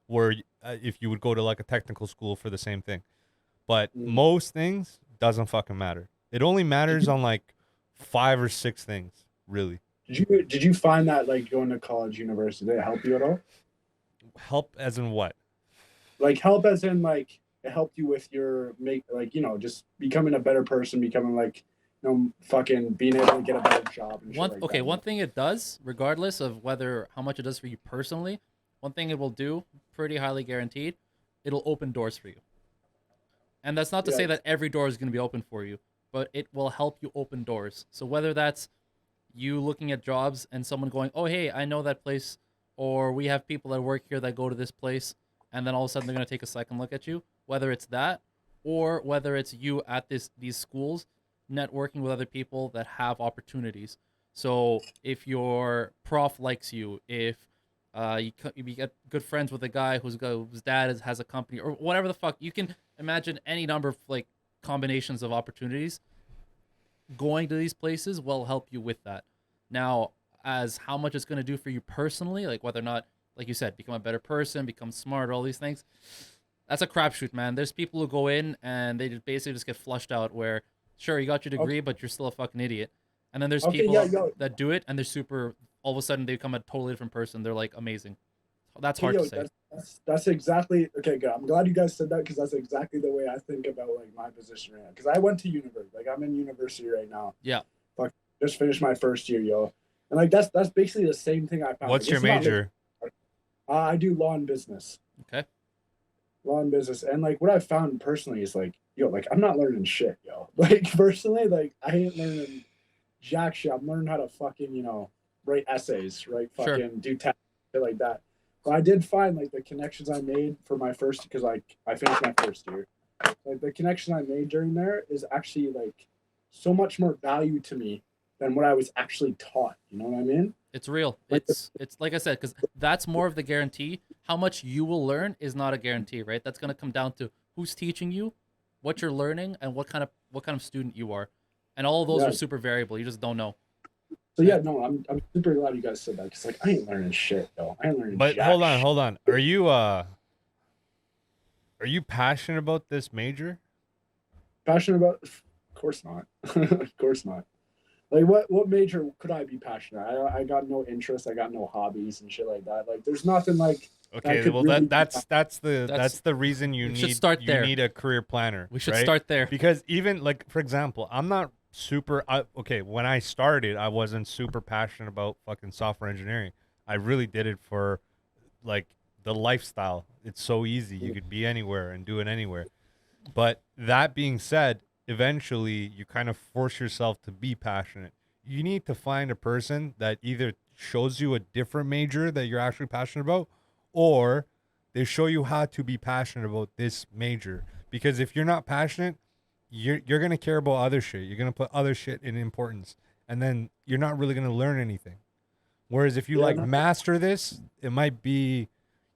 where if you would go to like a technical school for the same thing. But most things doesn't fucking matter. It only matters on like 5 or 6 things, really. Did you find that like going to college, university, did it help you at all? Help as in what? like help as in like it helped you with your just becoming a better person, becoming like fucking being able to get a better job and shit like that. One thing it does, regardless of whether how much it does for you personally, one thing it will do, pretty highly guaranteed, it'll open doors for you. And that's not to say that every door is going to be open for you, but it will help you open doors. So whether that's you looking at jobs and someone going, "Oh, hey, I know that place," or we have people that work here that go to this place, and then all of a sudden they're going to take a second look at you. Whether it's that, or whether it's you at these schools networking with other people that have opportunities. So if your prof likes you, if you get good friends with a guy whose dad has a company or whatever the fuck, you can imagine any number of like combinations of opportunities. Going to these places will help you with that. Now, as how much it's going to do for you personally, like whether or not, like you said, become a better person, become smarter, all these things, that's a crapshoot, man. There's people who go in and they basically just get flushed out where, sure, you got your degree, but you're still a fucking idiot. And then there's people that do it and they're super, all of a sudden they become a totally different person. They're like amazing. That's hard to say. That's exactly, okay, good. I'm glad you guys said that because that's exactly the way I think about like my position right now. Because I went to university. Like I'm in university right now. Yeah. Fuck, just finished my first year, yo. And like that's basically the same thing I found. What's your major? I do law and business. Okay. Law and business. And like what I've found personally is like, yo, like I'm not learning shit, yo. Like personally, like I ain't learning jack shit. I'm learning how to fucking, write essays, right? Fucking do tasks, shit like that. But I did find like the connections I made for my first, because like I finished my first year. Like the connection I made during there is actually like so much more value to me than what I was actually taught. You know what I mean? It's real. It's like I said, because that's more of the guarantee. How much you will learn is not a guarantee, right? That's gonna come down to who's teaching you, what you're learning, and what kind of student you are, and all of those are super variable. You just don't know. So yeah, no, I'm super glad you guys said that because like I ain't learning shit, though. I ain't learning. But jack hold on, shit. hold on. Are you passionate about this major? Passionate about? Of course not. Of course not. Like what major could I be passionate? I got no interest. I got no hobbies and shit like that. Like there's nothing like. Okay, well that's the reason you need a career planner. We should right? start there because even like for example, I'm not super okay. When I started, I wasn't super passionate about fucking software engineering. I really did it for like the lifestyle. It's so easy. You could be anywhere and do it anywhere. But that being said, eventually you kind of force yourself to be passionate. You need to find a person that either shows you a different major that you're actually passionate about, or they show you how to be passionate about this major. Because if you're not passionate, you're going to care about other shit. You're going to put other shit in importance, and then you're not really going to learn anything. Whereas if you master this, you might be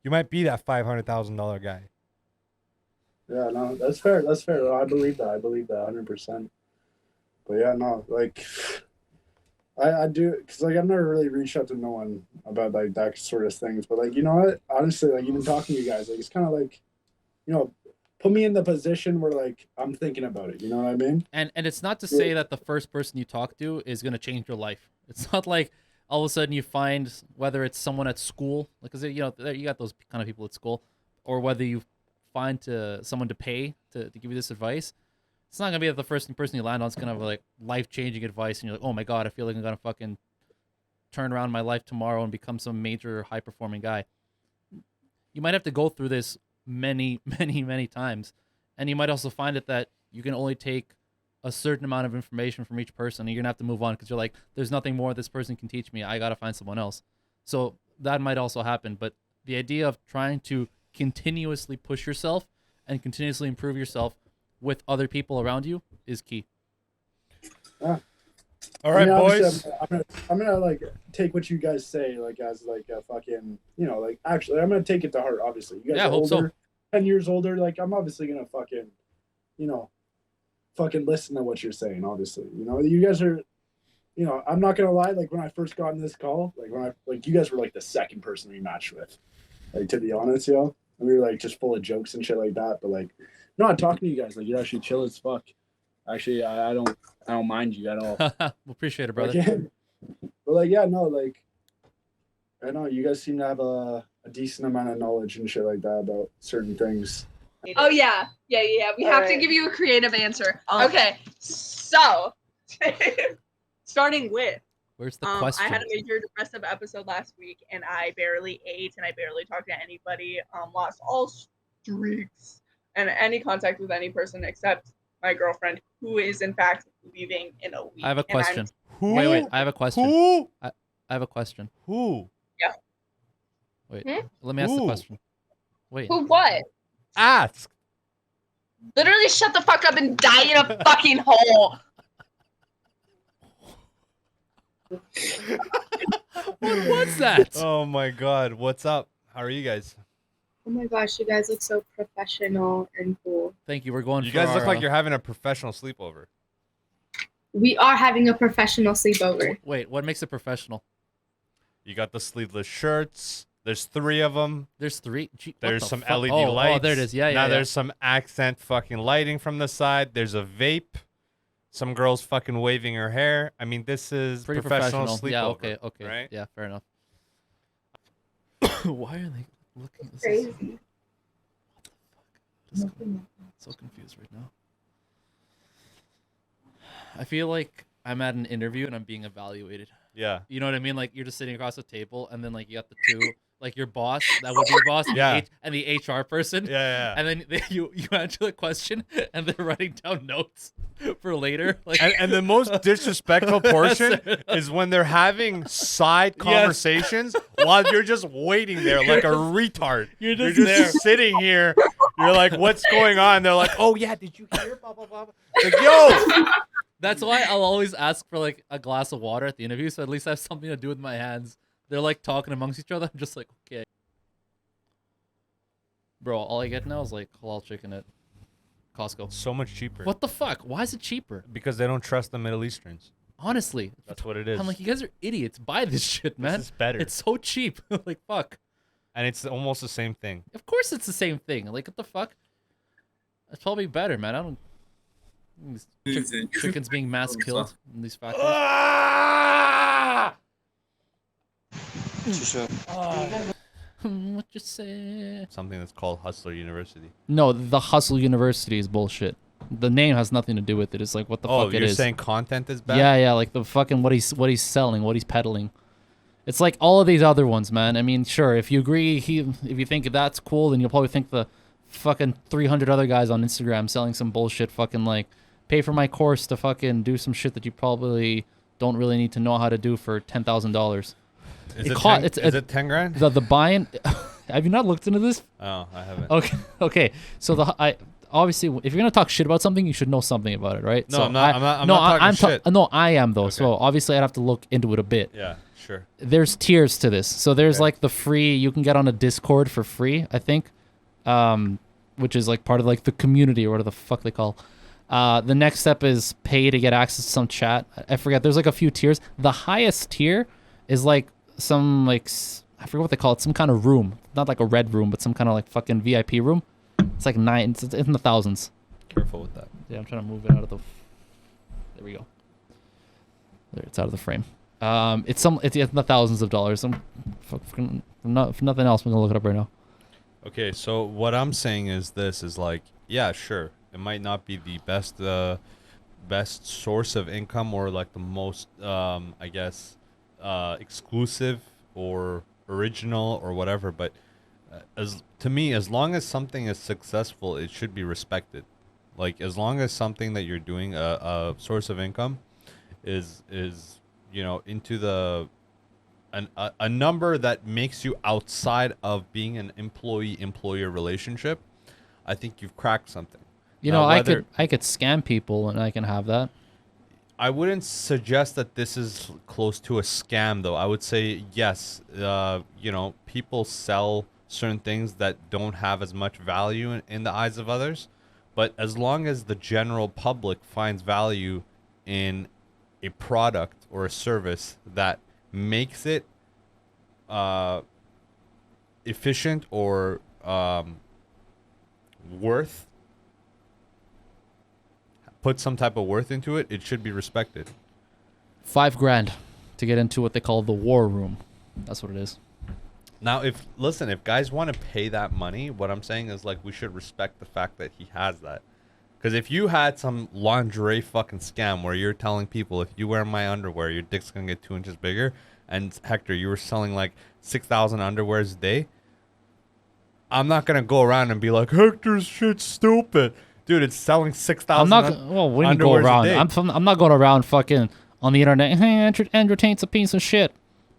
that $500,000 guy. Yeah, no, that's fair. That's fair. I believe that. 100%. But yeah, no, like I do, because like I've never really reached out to no one about like that sort of things. But like, you know what? Honestly, like even talking to you guys, like it's kind of like, put me in the position where like I'm thinking about it. You know what I mean? And it's not to say that the first person you talk to is gonna change your life. It's not like all of a sudden you find whether it's someone at school, because you got those kind of people at school, or whether you find someone to pay to give you this advice. It's not gonna be that the first person you land on is gonna have like life-changing advice, and you're like, oh my god, I feel like I'm gonna fucking turn around my life tomorrow and become some major high-performing guy. You might have to go through this many, many, many times, and you might also find it that you can only take a certain amount of information from each person, and you're gonna have to move on because you're like, there's nothing more this person can teach me. I gotta find someone else. So that might also happen, but the idea of trying to continuously push yourself and continuously improve yourself with other people around you is key. Yeah. All right, boys. I'm gonna like take what you guys say like as like a fucking like actually I'm gonna take it to heart. Obviously, you guys are older, 10 years older. Like I'm obviously gonna fucking fucking listen to what you're saying. Obviously, you guys are. I'm not gonna lie. Like when I first got in this call, like you guys were like the second person we matched with. Like to be honest, and we were like just full of jokes and shit like that. But like, no, I'm talking to you guys. Like you're actually chill as fuck. Actually, I don't mind you at all. We appreciate it, brother. Like, but like, yeah, no, like, I know you guys seem to have a decent amount of knowledge and shit like that about certain things. Oh yeah. We have to give you a creative answer. Okay, so starting with Where's the question? I had a major depressive episode last week, and I barely ate, and I barely talked to anybody. Lost all streaks and any contact with any person except my girlfriend, who is in fact leaving in a week. I have a question. Who? Wait, I have a question. Who? I have a question. Who? Wait, let me ask the Who? question. Wait. Who what? Ask. Literally shut the fuck up and die in a fucking hole. What was that? Oh my God. What's up? How are you guys? Oh my gosh, you guys look so professional and cool. Thank you. We're going. You for guys look our, like you're having a professional sleepover. We are having a professional sleepover. Wait, what makes it professional? You got the sleeveless shirts. There's 3 of them. There's 3. Gee, what There's the some fuck? LED oh, lights. Oh, there it is. Yeah. Now there's some accent fucking lighting from the side. There's a vape. Some girl's fucking waving her hair. I mean, this is pretty professional professional. sleepover. Yeah. Okay. Right? Yeah. Fair enough. Why are they looking? This is, Crazy. so confused right now. I feel like I'm at an interview and I'm being evaluated. Yeah. You know what I mean? Like you're just sitting across the table, and then like you got the 2, like your boss, that would be your boss, and, Yeah. and the HR person. Yeah. And then you answer the question, and they're writing down notes for later. Like, And the most disrespectful portion is when they're having side conversations while you're just waiting there like a retard. You're You're just just there. sitting here. You're like, what's going on? They're like, oh yeah, did you hear? Blah blah blah. Like, yo. That's why I'll always ask for like a glass of water at the interview, so at least I have something to do with my hands. They're like talking amongst each other. I'm just like, okay. Bro, all I get now is like halal chicken at Costco. So much cheaper. What the fuck? Why is it cheaper? Because they don't trust the Middle Easterns. Honestly. That's what it is. I'm like, you guys are idiots. Buy this shit, man. This is better. It's so cheap. Like, fuck. And it's almost the same thing. Of course it's the same thing. Like, what the fuck? It's probably better, man. I don't... These chickens being mass killed in these factories. What you say? Something that's called Hustler University. No, the Hustle University is bullshit. The name has nothing to do with it. It's like what the fuck it is. Oh, you're saying content is bad? Yeah, like the fucking what he's selling, what he's peddling. It's like all of these other ones, man. I mean, sure, if you agree, if you think that's cool, then you'll probably think the fucking 300 other guys on Instagram selling some bullshit, fucking like pay for my course to fucking do some shit that you probably don't really need to know how to do for $10,000. Is it 10 grand? The buy-in. Have you not looked into this? Oh, I haven't. Okay. So obviously, if you're gonna talk shit about something, you should know something about it, right? No, so I'm not talking shit. No, I am though. Okay. So obviously, I'd have to look into it a bit. Yeah, sure. There's tiers to this. So there's like the free. You can get on a Discord for free, I think, which is like part of like the community or whatever the fuck they call. The next step is pay to get access to some chat. I forget. There's like a few tiers. The highest tier is like some like I forget what they call it. Some kind of room, not like a red room, but some kind of like fucking VIP room. It's like it's in the thousands. Careful with that. Yeah, I'm trying to move it out of the. There we go. There, it's out of the frame. It's in the thousands of dollars. For nothing else, I'm gonna look it up right now. Okay, so what I'm saying is this is like, yeah, sure, it might not be the best source of income or like the most, I guess, exclusive or original or whatever, but to me, as long as something is successful, it should be respected. Like as long as something that you're doing a source of income is into a number that makes you outside of being an employee-employer relationship, I think you've cracked something. I could scam people and I can have that. I wouldn't suggest that this is close to a scam, though. I would say yes. People sell certain things that don't have as much value in the eyes of others, but as long as the general public finds value in a product or a service that makes it efficient or put some type of worth into it, it should be respected. $5,000 to get into what they call the war room. That's what it is. Now, if guys want to pay that money, what I'm saying is like we should respect the fact that he has that. Because if you had some lingerie fucking scam where you're telling people if you wear my underwear, your dick's gonna get 2 inches bigger, and Hector, you were selling like 6,000 underwears a day, I'm not gonna go around and be like Hector's shit's stupid, dude. It's selling 6,000. I'm not. Well, when you go around, I'm not going around fucking on the internet. Hey, Andrew Tate's a piece of shit.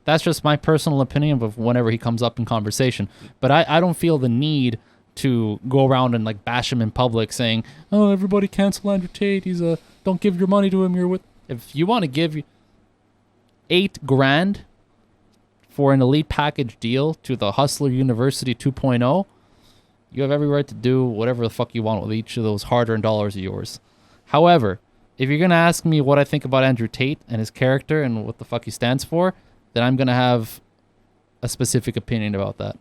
That's just my personal opinion of whenever he comes up in conversation. But I don't feel the need to go around and like bash him in public saying, oh, everybody cancel Andrew Tate. He's a, don't give your money to him. You're with, if you want to give $8,000 for an elite package deal to the Hustler University 2.0, you have every right to do whatever the fuck you want with each of those hard-earned dollars of yours. However, if you're going to ask me what I think about Andrew Tate and his character and what the fuck he stands for, then I'm going to have a specific opinion about that.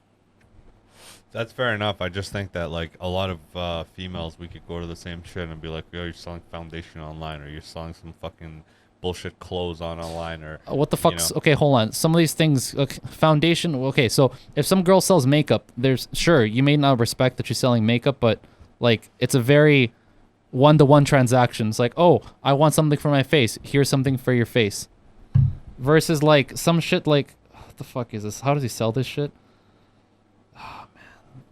That's fair enough. I just think that like a lot of females, we could go to the same shit and be like, yo, you're selling foundation online, or you're selling some fucking bullshit clothes online, or what the fuck's okay, hold on. Some of these things, foundation, okay, so if some girl sells makeup, there's sure you may not respect that she's selling makeup, but like it's a very one-to-one transaction. It's like, oh, I want something for my face, here's something for your face, versus like some shit like, what the fuck is this? How does he sell this shit? Oh man,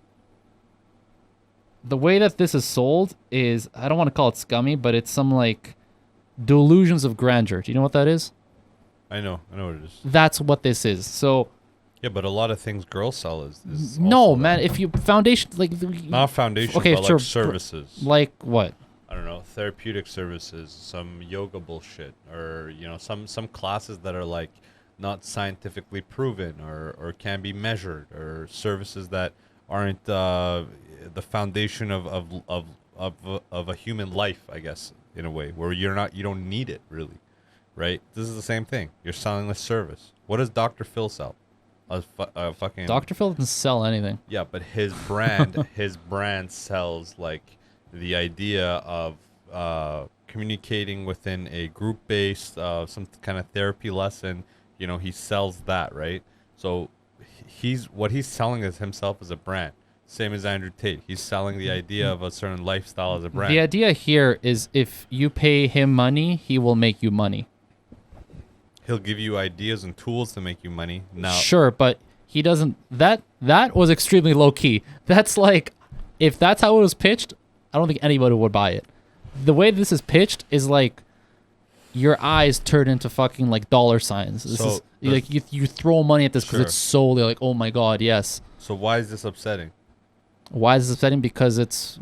the way that this is sold is, I don't want to call it scummy, but it's some like delusions of grandeur. Do you know what that is? I know what it is. That's what this is. So yeah, but a lot of things girls sell is no, man. If you foundation, like not foundation, okay, but sure, like services, like what? I don't know, therapeutic services, some yoga bullshit, or some classes that are like not scientifically proven or can be measured, or services that aren't the foundation of a human life, I guess, in a way where you don't need it really, right? This is the same thing. You're selling a service. What does Dr. Phil sell? A fucking Dr. Phil doesn't sell anything. Yeah, but his brand sells like the idea of communicating within a group-based some kind of therapy lesson. He sells that, right? So what he's selling is himself as a brand. Same as Andrew Tate. He's selling the idea of a certain lifestyle as a brand. The idea here is if you pay him money, he will make you money. He'll give you ideas and tools to make you money. Now, sure, but he doesn't. That was extremely low key. That's like, if that's how it was pitched, I don't think anybody would buy it. The way this is pitched is like your eyes turn into fucking like dollar signs. This is like you throw money at this because it's solely like, oh my god, yes. So why is this upsetting? Why is this upsetting? Because it's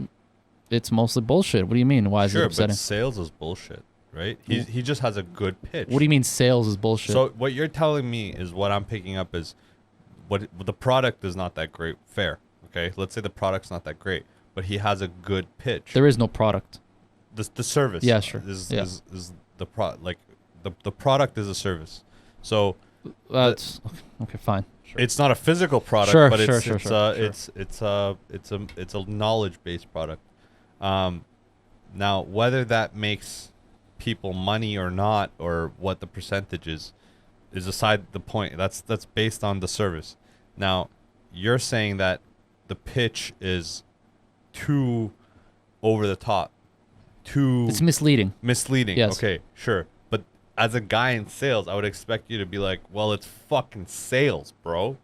mostly bullshit. What do you mean? Why is it upsetting? But sales is bullshit, right? He just has a good pitch. What do you mean sales is bullshit? So what you're telling me is what I'm picking up is what the product is not that great. Fair, okay? Let's say the product's not that great, but he has a good pitch. There is no product. The service. Yeah, sure. Is the the product is a service. So that's okay. Fine. Sure. It's not a physical product, but it's a knowledge-based product. Now, whether that makes people money or not, or what the percentage is aside the point. That's based on the service. Now, you're saying that the pitch is too over the top, it's misleading. Misleading. Yes. Okay, sure. But as a guy in sales, I would expect you to be like, well, it's fucking sales, bro.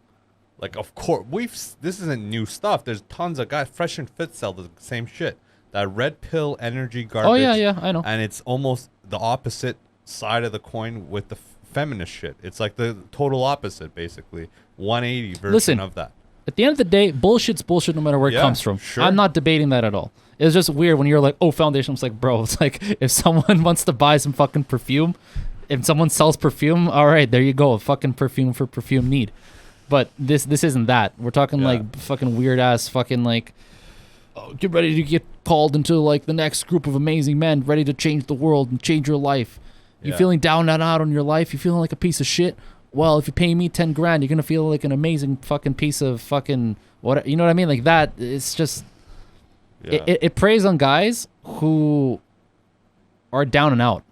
Like, of course, this isn't new stuff. There's tons of guys, Fresh and Fit sell the same shit. That red pill energy garbage. Oh, yeah, I know. And it's almost the opposite side of the coin with the feminist shit. It's like the total opposite, basically. 180 version of that. At the end of the day, bullshit's bullshit no matter where it comes from. Sure. I'm not debating that at all. It's just weird when you're like, oh, foundation. It's like, bro, it's like if someone wants to buy some fucking perfume, if someone sells perfume, all right, there you go. A fucking perfume for perfume need. But this isn't that. We're talking like fucking weird ass fucking like, oh, get ready to get called into like the next group of amazing men ready to change the world and change your life. You feeling down and out on your life? You feeling like a piece of shit? Well, if you pay me $10,000, you're gonna feel like an amazing fucking piece of fucking what? You know what I mean? Like that. It's just it preys on guys who are down and out.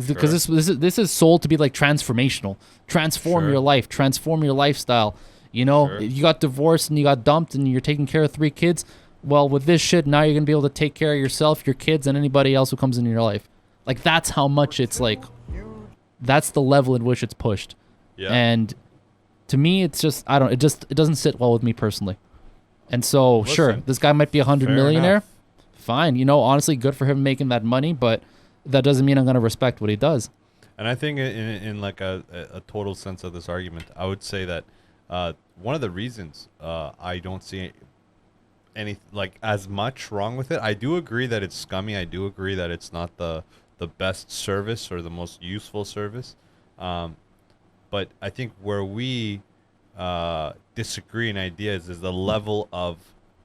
Because this is sold to be like transformational, transform your life, transform your lifestyle. You know, Sure. you got divorced and you got dumped and you're taking care of 3 kids. Well, with this shit, now you're going to be able to take care of yourself, your kids, and anybody else who comes into your life. Like, that's how much it's like, that's the level in which it's pushed. Yeah. And to me, it's just, I don't, it doesn't sit well with me personally. And so, sure, Listen, this guy might be a 100 fair millionaire. enough. Fine. You know, honestly, good for him making that money, but that doesn't mean I'm going to respect what he does. And I think in like a total sense of this argument, I would say that one of the reasons I don't see any like as much wrong with it. I do agree that it's scummy. I do agree that it's not the best service or the most useful service. But I think where we disagree in ideas is the level of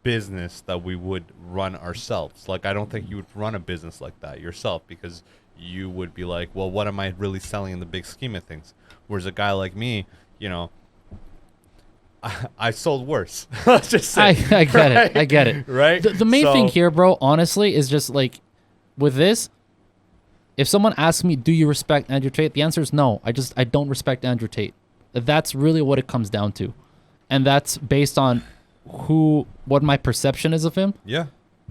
business that we would run ourselves. Like, I don't think you would run a business like that yourself, because you would be like, well, what am I really selling in the big scheme of things? Whereas a guy like me, you know, I sold worse. Let's just say. I get it. I get it. Right? The main thing here, bro, honestly, is just like with this, if someone asks me, do you respect Andrew Tate? The answer is no. I don't respect Andrew Tate. That's really what it comes down to. And that's based on what my perception is of him. Yeah.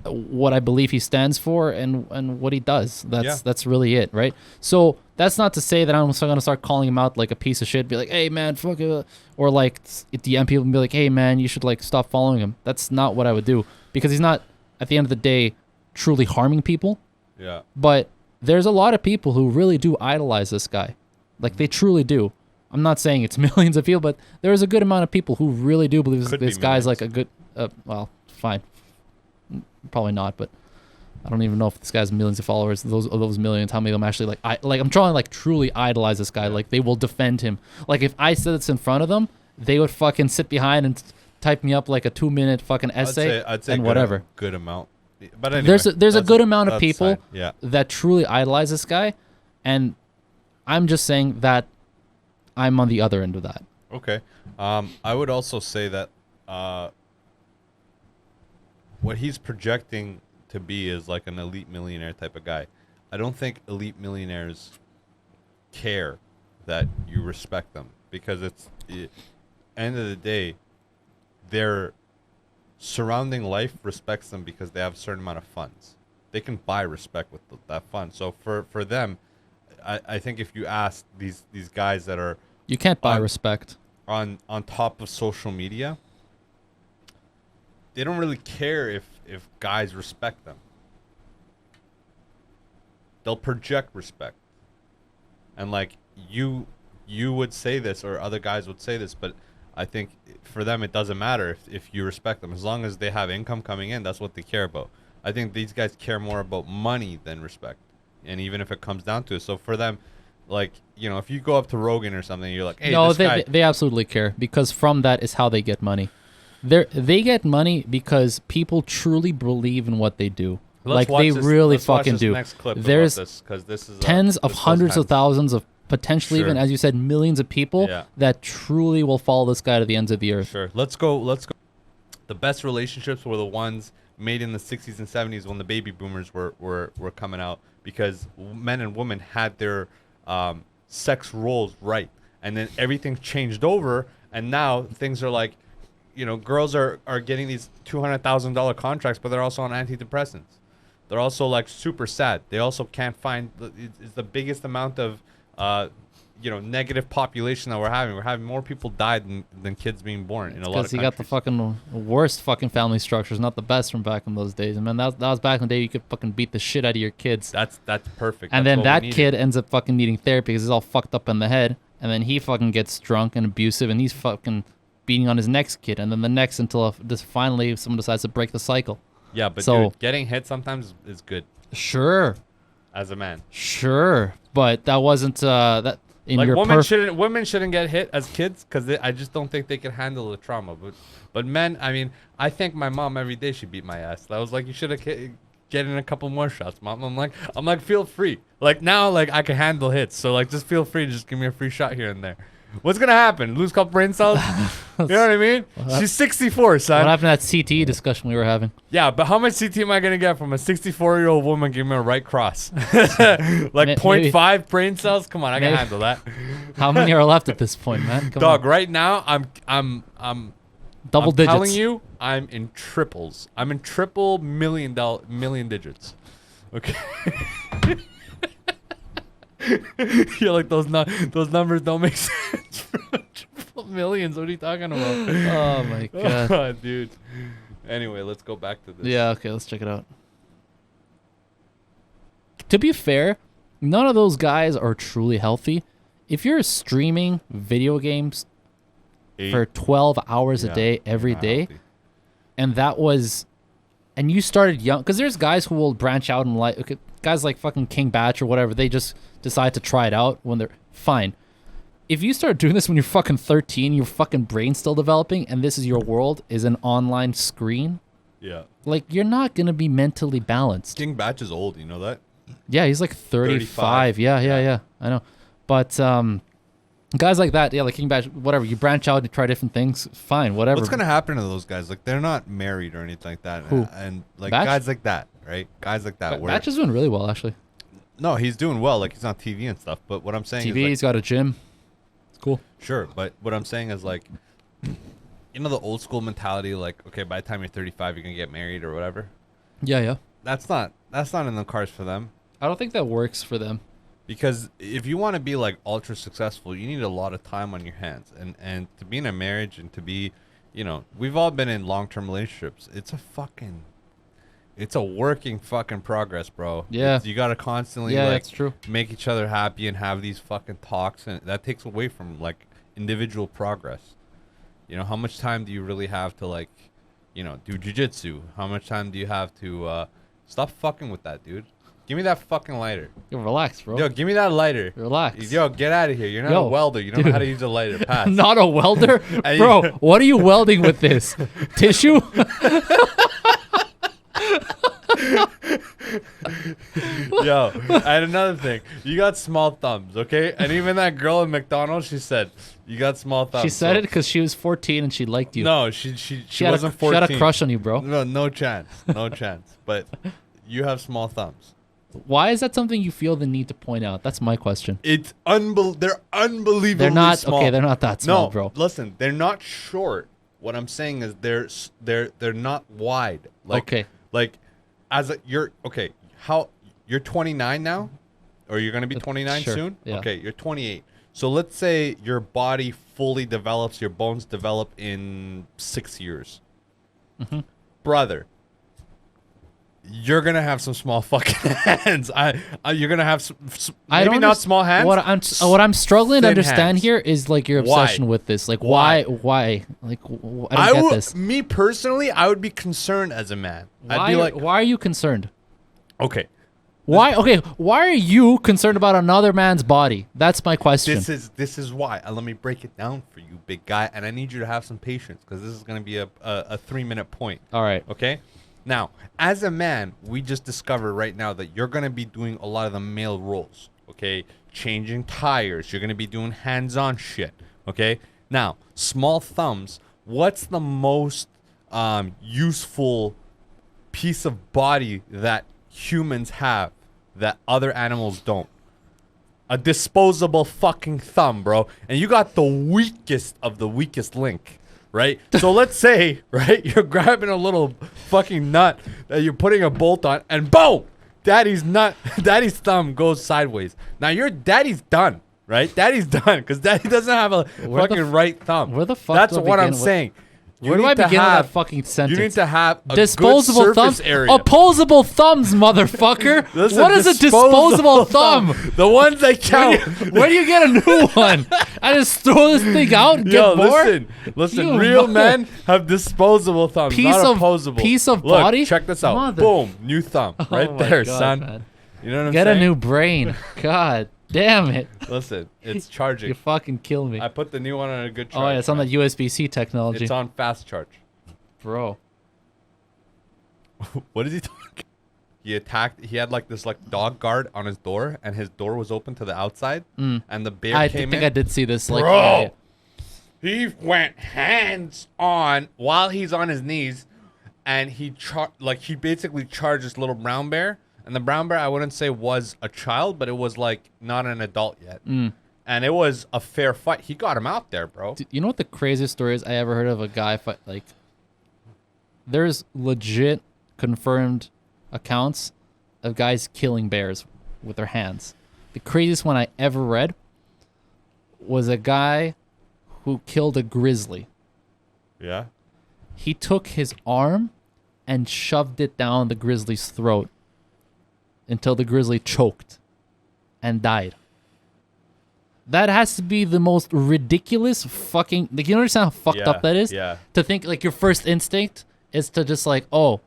What I believe he stands for and what he does. Yeah. That's really it, right? So that's not to say that I'm going to start calling him out like a piece of shit, be like, hey man, fuck it, or like DM people and be like, hey man, you should like stop following him. That's not what I would do, because he's not at the end of the day truly harming people. Yeah. But there's a lot of people who really do idolize this guy. Like, they truly do. I'm not saying it's millions of people, but there's a good amount of people who really do believe this guy's like a good, well, fine. Probably not, but I don't even know if this guy has millions of followers. Those millions, how many of them actually I'm trying to like truly idolize this guy. Like, they will defend him. Like, if I said it's in front of them, they would fucking sit behind and type me up like a 2-minute fucking essay I'd say and whatever. Good amount. But anyway, there's a good amount of people yeah. that truly idolize this guy, and I'm just saying that I'm on the other end of that. Okay. I would also say that what he's projecting to be is like an elite millionaire type of guy. I don't think elite millionaires care that you respect them, because end of the day, their surrounding life respects them because they have a certain amount of funds. They can buy respect with that fund. So for them, I think if you ask these guys that are You can't buy respect on top of social media, they don't really care if guys respect them. They'll project respect. And like you would say this, or other guys would say this, but I think for them it doesn't matter if you respect them. As long as they have income coming in, that's what they care about. I think these guys care more about money than respect. And even if it comes down to it. So for them, like, you know, if you go up to Rogan or something, you're like, hey, no, this guy... they absolutely care, because from that is how they get money. They get money because people truly believe in what they do. Let's like, they watch this- really let's watch fucking this do. next clip about There's this, 'cause this is, tens of this does hundreds of happen. thousands of potentially Sure. even, as you said, millions of people Yeah. that truly will follow this guy to the ends of the earth. Sure. Let's go. The best relationships were the ones made in the 60s and 70s when the baby boomers were coming out, because men and women had their sex roles right. And then everything changed over, and now things are like, you know, girls are getting these $200,000 contracts, but they're also on antidepressants. They're also like super sad. They also can't find, it's the biggest amount of negative population that we're having. We're having more people die than kids being born in a lot of Because countries. you got the fucking worst fucking family structures, not the best from back in those days. And man, that was back in the day you could fucking beat the shit out of your kids. That's perfect. And That's then what that we needed. kid ends up fucking needing therapy because he's all fucked up in the head. And then he fucking gets drunk and abusive, and he's fucking beating on his next kid, and then the next, until just finally someone decides to break the cycle. Yeah, but so, dude, getting hit sometimes is good. Sure. As a man. Sure, but that wasn't that. In Like, your women shouldn't get hit as kids, because I just don't think they can handle the trauma. But men, I mean, I think my mom every day she beat my ass. I was like, you should have get in a couple more shots, mom. I'm like, feel free. Like, now, like, I can handle hits, so like, just feel free to just give me a free shot here and there. What's gonna happen? Lose a couple brain cells? You know what I mean? She's 64, son. What happened to that CTE discussion we were having? Yeah, but how much CT am I gonna get from a 64-year-old woman giving me a right cross? Like 0.5 brain cells? Come on, I can handle that. How many are left at this point, man? Come Dog, on. right now I'm Double I'm digits. telling you, I'm in triples. I'm in triple million digits. Okay. You're like those numbers don't make sense. Triple millions. What are you talking about? Oh my god, dude. Anyway, let's go back to this. Yeah, okay, let's check it out. To be fair, none of those guys are truly healthy. If you're streaming video games for 12 hours a day every day, and you started young, because there's guys who will branch out in life. Okay, guys like fucking King Batch or whatever, they just decide to try it out when they're fine. If you start doing this when you're fucking 13, your fucking brain's still developing, and this is your world, is an online screen. Yeah. Like, you're not gonna be mentally balanced. King Batch is old, you know that? Yeah, he's like 35. Yeah. I know. But guys like that, yeah, like King Batch, whatever, you branch out and try different things, fine, whatever. What's gonna happen to those guys? Like, they're not married or anything like that. Who? And like Batch? guys like that, right? Guys like that. Batch is doing really well, actually. No, he's doing well. Like, he's on TV and stuff. But what I'm saying is, TV, he's got a gym. It's cool. Sure, but what I'm saying is, like, you know, the old school mentality, like, okay, by the time you're 35, you're gonna get married or whatever. Yeah. That's not in the cards for them. I don't think that works for them. Because if you want to be like ultra successful, you need a lot of time on your hands, and to be in a marriage and to be, you know, we've all been in long-term relationships. It's a working fucking progress, bro. Yeah. You gotta constantly that's true. make each other happy and have these fucking talks, and that takes away from like individual progress. You know, how much time do you really have to, like, you know, do jujitsu? How much time do you have to stop fucking with that, dude? Give me that fucking lighter. Yo, relax, bro. Yo, give me that lighter. Relax. Yo, get out of here. You're not a welder. You don't know how to use a lighter. Pass. Not a welder? Bro, what are you welding with this? Tissue? Yo, and another thing. You got small thumbs, okay? And even that girl at McDonald's, she said, you got small thumbs. She said it because she was 14 and she liked you. No, she wasn't 14. She had a crush on you, bro. No chance. No chance. But you have small thumbs. Why is that something you feel the need to point out? That's my question. It's they're unbelievably They're not small. okay. They're not that small, no, bro. Listen, they're not short. What I'm saying is they're not wide. Like, okay. Like, you're 29 now, or you're gonna be 29 sure, soon. yeah. Okay, you're 28. So let's say your body fully develops, your bones develop in 6 years. Mm-hmm. Brother, you're gonna have some small fucking hands. You're gonna have maybe not small hands. What I'm struggling to understand hands. here is like your obsession with this. Like why? Like I don't get this. Me personally, I would be concerned as a man. I'd be like, why are you concerned? Okay. Why? Okay. Why are you concerned about another man's body? That's my question. This is why. Let me break it down for you, big guy, and I need you to have some patience because this is gonna be a 3-minute point. All right. Okay. Now, as a man, we just discovered right now that you're going to be doing a lot of the male roles, okay? Changing tires. You're going to be doing hands-on shit, okay? Now, small thumbs, what's the most useful piece of body that humans have that other animals don't? A disposable fucking thumb, bro. And you got the weakest of the weakest link. Right? So let's say, right, you're grabbing a little fucking nut that you're putting a bolt on, and boom! Daddy's thumb goes sideways. Now your daddy's done, right? Daddy's done because daddy doesn't have a fucking right thumb. Where the fuck? That's what I'm saying. Where do I begin with that fucking sentence? You need to have a disposable good surface thumbs. area. Opposable thumbs, motherfucker. Listen, what is a disposable thumb? The ones that count. Where do you get a new one? I just throw this thing out and get more? Listen. Real men have disposable thumbs, not opposable. Piece of Look, body? check this out. Boom, new thumb right there, God, son. Man. You know what I'm saying? saying? Get a new brain. God damn it. Listen, it's charging. You fucking kill me. I put the new one on a good charge. Oh, yeah, it's on the USB-C technology. It's on fast charge. Bro. What is he talking? He attacked. He had like this like dog guard on his door, and his door was open to the outside. And the bear I came think in. I did see this. Like, Bro, he went hands on while he's on his knees, and he basically charged this little brown bear. And the brown bear, I wouldn't say was a child, but it was like not an adult yet. And it was a fair fight. He got him out there, bro. Dude, you know what the craziest story is I ever heard of a guy fight? Like, there's legit confirmed accounts of guys killing bears with their hands. The craziest one I ever read was a guy who killed a grizzly. Yeah. He took his arm and shoved it down the grizzly's throat until the grizzly choked and died. That has to be the most ridiculous fucking... Like, you understand how fucked up that is? Yeah. To think, like, your first instinct is to just, like, oh,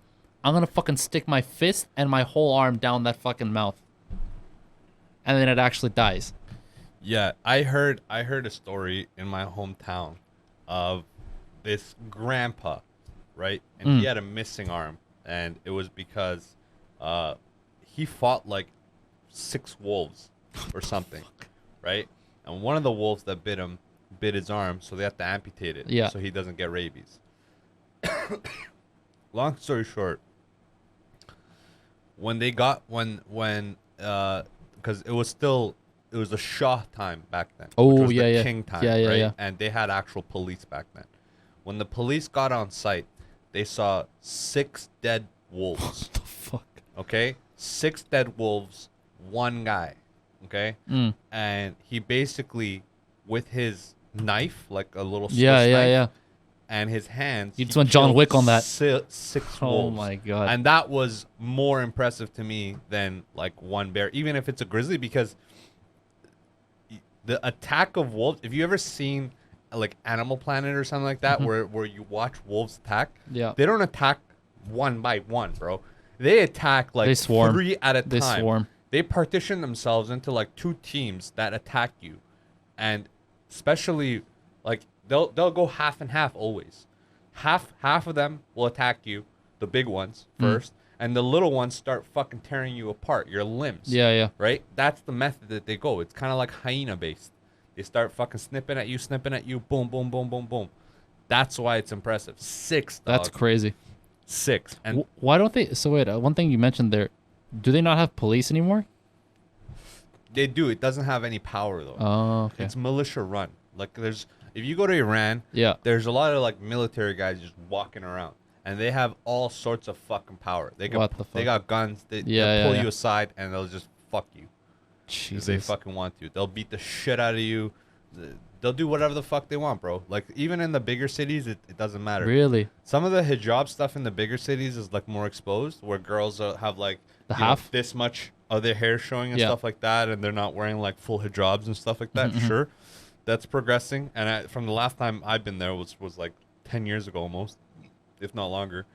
I'm gonna fucking stick my fist and my whole arm down that fucking mouth. And then it actually dies. Yeah, I heard a story in my hometown of this grandpa, right? And he had a missing arm, and it was because he fought like 6 wolves or something, right? And one of the wolves that bit him bit his arm, so they have to amputate it so he doesn't get rabies. Long story short, when because it was the Shah time back then. Oh, which was yeah, the yeah. king time, Yeah, yeah, right? yeah. And they had actual police back then. When the police got on site, they saw 6 dead wolves. What the fuck? Okay? 6 dead wolves, 1 guy. Okay? And he basically, with his knife, like a little Swiss knife, and his hands, You just went John killed Wick on that. 6 Oh wolves. my god. And that was more impressive to me than like 1 bear, even if it's a grizzly, because the attack of wolves, if you ever seen like Animal Planet or something like that, where you watch wolves attack, they don't attack one by one, bro. They attack like They swarm. 3 at a time. They swarm. They partition themselves into like 2 teams that attack you, and especially like they'll go half and half always. Half of them will attack you, the big ones first, and the little ones start fucking tearing you apart, your limbs. Yeah. Right? That's the method that they go. It's kind of like hyena based. They start fucking snipping at you, boom, boom, boom, boom, boom. That's why it's impressive. 6, dog. That's crazy. 6. And Why don't they... So wait, one thing you mentioned there, do they not have police anymore? they do. It doesn't have any power though. Oh, okay. It's militia run. Like if you go to Iran, Yeah. there's a lot of like military guys just walking around, and they have all sorts of fucking power. They got What the they fuck? got guns. They'll Yeah, pull yeah. you aside and they'll just fuck you if Jesus. they fucking want to. They'll beat the shit out of you. They'll do whatever the fuck they want, bro. Like even in the bigger cities, it doesn't matter. Really? Some of the hijab stuff in the bigger cities is like more exposed, where girls have like The you know, half? this much of their hair showing and Yeah. stuff like that, and they're not wearing like full hijabs and stuff like that. Mhm, mhm. Sure, that's progressing. And from the last time I've been there was like 10 years ago almost, if not longer.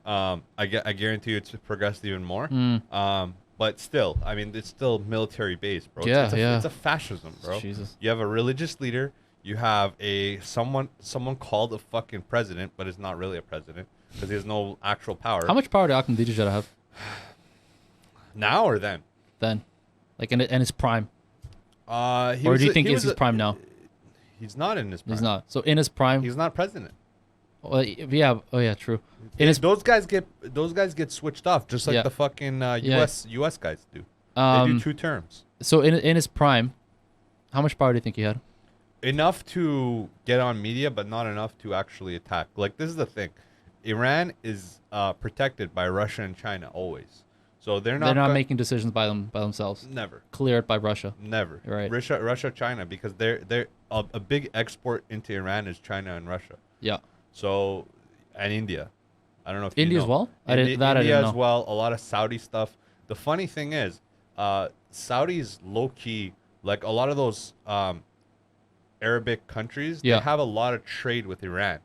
I guarantee you it's progressed even more. Mm. But still, I mean, it's still military based, bro. Yeah, it's a, yeah. It's a fascism, bro. Jesus. You have a religious leader. You have someone called a fucking president, but is not really a president because he has no actual power. How much power do Ahmadinejad have Now or then? then? Like in his prime? He Or was do you a- think he it's was his a- prime now? He's not in his prime. He's not. So in his prime? He's not president. Well, yeah. Oh, yeah, true. In his, those guys get switched off just like Yeah. the fucking Yeah. US guys do. They do 2 terms. So in his prime, how much power do you think he had? Enough to get on media, but not enough to actually attack. Like this is the thing, Iran is protected by Russia and China always, so they're not making decisions by themselves. Never. Cleared by Russia. Never. Right. Russia, China, because they're a big export into Iran is China and Russia. Yeah. So, and India. I don't know if India you as know. well? I didn't India know. as well. A lot of Saudi stuff. The funny thing is, Saudi's low key, like a lot of those Arabic countries, Yeah. they have a lot of trade with Iran,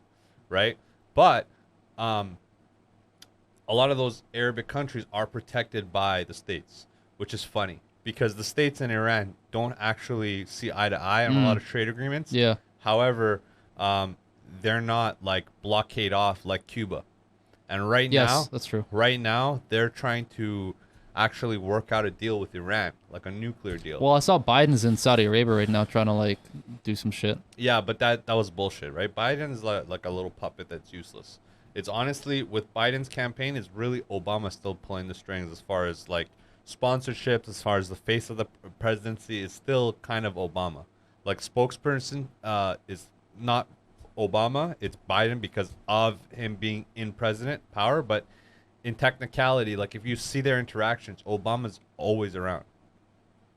right? But a lot of those Arabic countries are protected by the states, which is funny because the states and Iran don't actually see eye to eye on a lot of trade agreements. Yeah. However, they're not like blockade off like Cuba. And Yes, that's true. right now they're trying to actually work out a deal with Iran, like a nuclear deal. Well, I saw Biden's in Saudi Arabia right now trying to like do some shit. Yeah, but that was bullshit, right? Biden's like a little puppet that's useless. It's honestly, with Biden's campaign, it's really Obama still pulling the strings as far as like sponsorships, as far as the face of the presidency is still kind of Obama. Like spokesperson is not Obama, it's Biden because of him being in president power, but in technicality, like if you see their interactions, Obama's always around.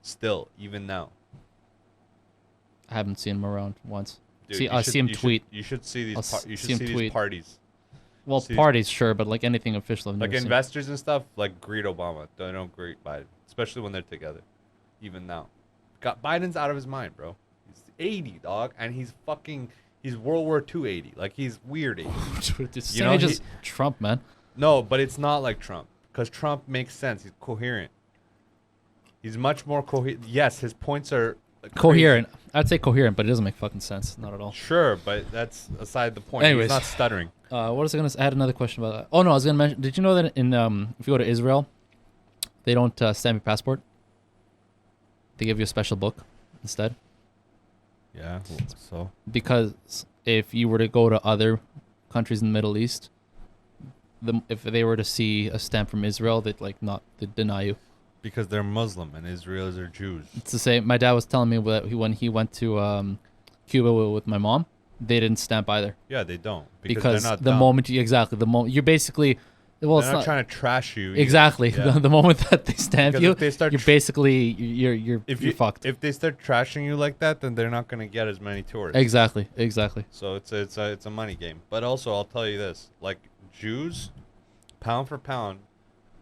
Still, even now. I haven't seen him around once. Dude, I see him tweet. You should see these. I'll You should see him see these tweet. parties. Well, see- parties, sure, but like anything official. I've Like never seen. investors and stuff, like greet Obama. They don't greet Biden, especially when they're together. Even now, Biden's out of his mind, bro. He's 80, dog, and he's World War II 80. Like he's weird 80. You know, just Trump, man. No, but it's not like Trump, because Trump makes sense. He's coherent. He's much more coherent. Yes, his points are Coherent. I'd say coherent, but it doesn't make fucking sense. Not at all. Sure, but that's aside the point. Anyways. He's not stuttering. What was I gonna? I had another question about that. Oh no, I was gonna mention. Did you know that in if you go to Israel, they don't stamp your passport. They give you a special book instead. Yeah. So Because if you were to go to other countries in the Middle East, if they were to see a stamp from Israel, they'd deny you. because they're Muslim and Israelis are Jews. It's the same. My dad was telling me that when he went to Cuba with my mom, they didn't stamp either. Yeah, they don't Because they're not the dumb. moment you're basically, well, They're it's not not trying to trash you. either. exactly Yeah. the moment that they stamp Because you, if they start you're basically you're fucked. If they start trashing you like that, then they're not going to get as many tourists. Exactly. So it's a money game. But also, I'll tell you this: like Jews, pound for pound,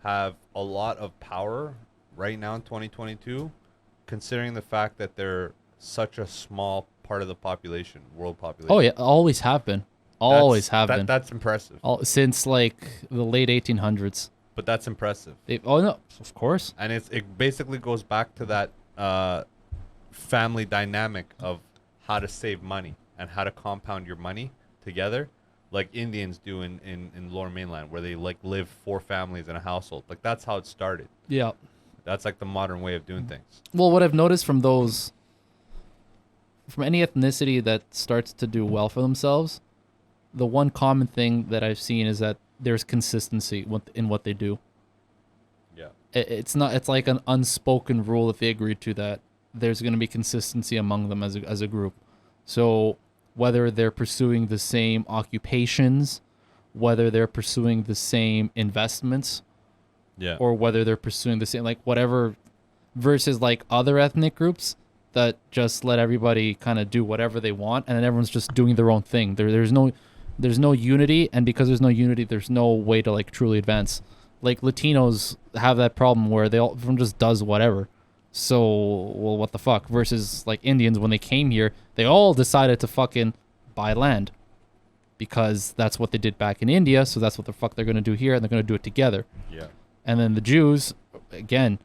have a lot of power right now in 2022, considering the fact that they're such a small part of the population, world population. Oh yeah, always have been. Always have been. That's impressive. Since like the late 1800s. But that's impressive. Oh no, of course. And it basically goes back to that family dynamic of how to save money and how to compound your money together, like Indians do in Lower Mainland, where they like live 4 families in a household. Like that's how it started. Yeah. That's like the modern way of doing things. Well, what I've noticed from any ethnicity that starts to do well for themselves, the one common thing that I've seen is that there's consistency in what they do. Yeah. It's like an unspoken rule that they agree to, that there's going to be consistency among them as a group. So whether they're pursuing the same occupations, whether they're pursuing the same investments, Yeah. or whether they're pursuing the same, like whatever, versus like other ethnic groups that just let everybody kind of do whatever they want, and then everyone's just doing their own thing. There's no unity, and because there's no unity, there's no way to like truly advance. Like Latinos have that problem where everyone just does whatever. So, well, what the fuck? Versus like Indians, when they came here, they all decided to fucking buy land because that's what they did back in India. So that's what the fuck they're gonna do here, and they're gonna do it together. Yeah. And then the Jews, again,